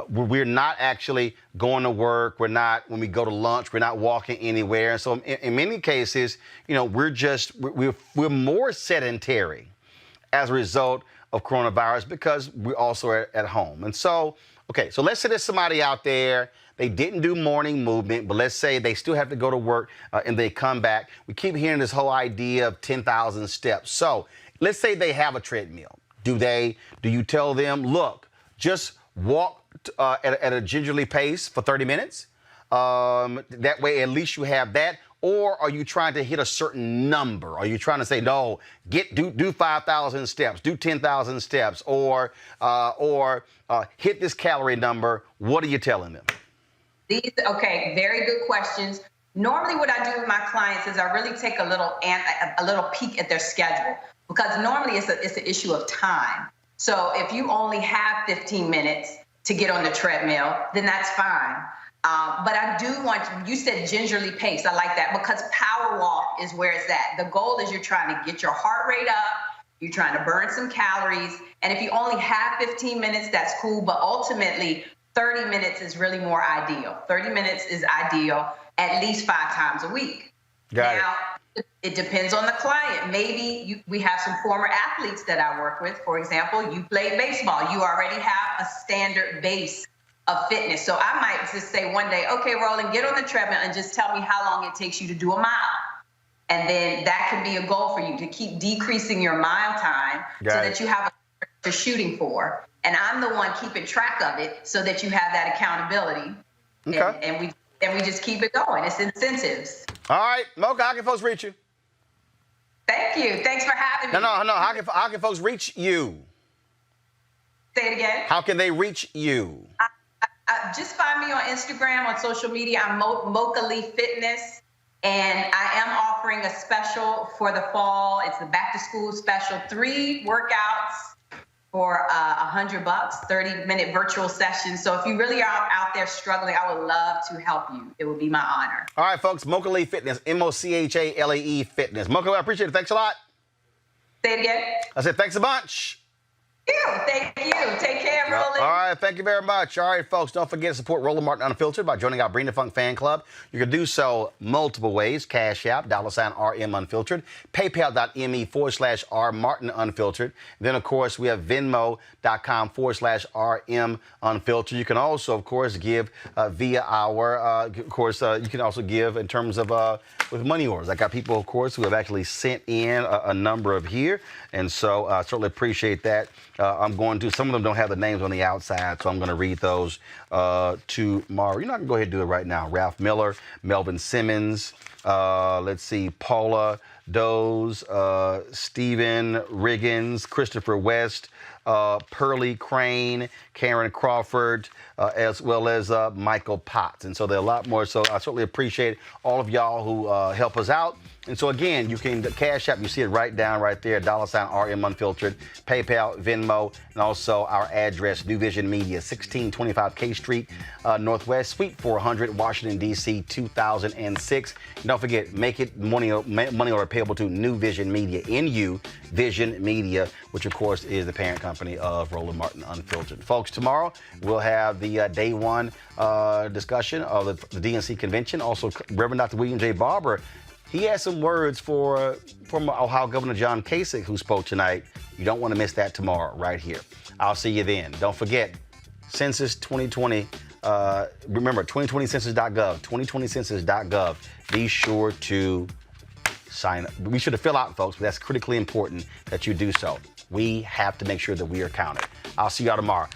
Speaker 1: we're not actually going to work. When we go to lunch, we're not walking anywhere. And so in many cases, we're more sedentary as a result of coronavirus, because we also are at home. And so, so let's say there's somebody out there, they didn't do morning movement, but let's say they still have to go to work and they come back. We keep hearing this whole idea of 10,000 steps. So let's say they have a treadmill. Do you tell them, look, just walk at a gingerly pace for 30 minutes? That way, at least you have that. Or are you trying to hit a certain number? Are you trying to say, no, do 5,000 steps, do 10,000 steps, or hit this calorie number? What are you telling them?
Speaker 13: Very good questions. Normally what I do with my clients is I really take a little peek at their schedule, because normally it's an issue of time. So if you only have 15 minutes to get on the treadmill, then that's fine. But I do want you said gingerly pace. I like that, because power walk is where it's at. The goal is you're trying to get your heart rate up. You're trying to burn some calories. And if you only have 15 minutes, that's cool. But ultimately, 30 minutes is really more ideal. 30 minutes is ideal at least 5 times a week. Now, it depends on the client. Maybe we have some former athletes that I work with. For example, you played baseball. You already have a standard base of fitness. So I might just say one day, okay, Roland, get on the treadmill and just tell me how long it takes you to do a mile. And then that can be a goal for you, to keep decreasing your mile time that you have a shooting for. And I'm the one keeping track of it so that you have that accountability. Okay. And we just keep it going. It's incentives.
Speaker 1: All right, Mocha, how can folks reach you?
Speaker 13: Thank you. Thanks for having me.
Speaker 1: No. How can folks reach you?
Speaker 13: Say it again.
Speaker 1: How can they reach you?
Speaker 13: Just find me on Instagram, on social media. I'm Mocha Lee Fitness. And I am offering a special for the fall. It's the back to school special. 3 workouts for $100, 30-minute virtual sessions. So if you really are out there struggling, I would love to help you. It would be my honor.
Speaker 1: All right, folks, Mocha Lee Fitness, MochaLae Fitness. Mocha, I appreciate it. Thanks a lot.
Speaker 13: Say it again.
Speaker 1: I said thanks a bunch.
Speaker 13: Thank you. Take care, Roland.
Speaker 1: All right, thank you very much. All right, folks, don't forget to support Roland Martin Unfiltered by joining our Bring the Funk fan club. You can do so multiple ways: Cash App, $RM Unfiltered, PayPal.me/R Martin Unfiltered. Then, of course, we have Venmo.com/RM Unfiltered. You can also, of course, give via our, you can also give in terms of with money orders. I got people, of course, who have actually sent in a number of here, and so I certainly appreciate that. Some of them don't have the names on the outside, so I'm going to read those tomorrow. You're not going to go ahead and do it right now. Ralph Miller, Melvin Simmons, let's see, Paula Doze, Stephen Riggins, Christopher West, Pearlie Crane, Karen Crawford, as well as Michael Potts. And so there are a lot more. So I certainly appreciate all of y'all who help us out. And so again, you can Cash App, you see it right down right there, $RM Unfiltered, PayPal, Venmo, and also our address, New Vision Media, 1625 K Street, Northwest, Suite 400, Washington, D.C., 2006. And don't forget, make it money order payable to New Vision Media, NU Vision Media, which of course is the parent company of Roland Martin Unfiltered. Folks, tomorrow we'll have the day one discussion of the DNC convention. Also, Reverend Dr. William J. Barber, he has some words from Ohio Governor John Kasich, who spoke tonight. You don't want to miss that tomorrow right here. I'll see you then. Don't forget, Census 2020. Remember, 2020census.gov, 2020census.gov. Be sure to sign up. Be sure to fill out, folks, but that's critically important that you do so. We have to make sure that we are counted. I'll see y'all tomorrow.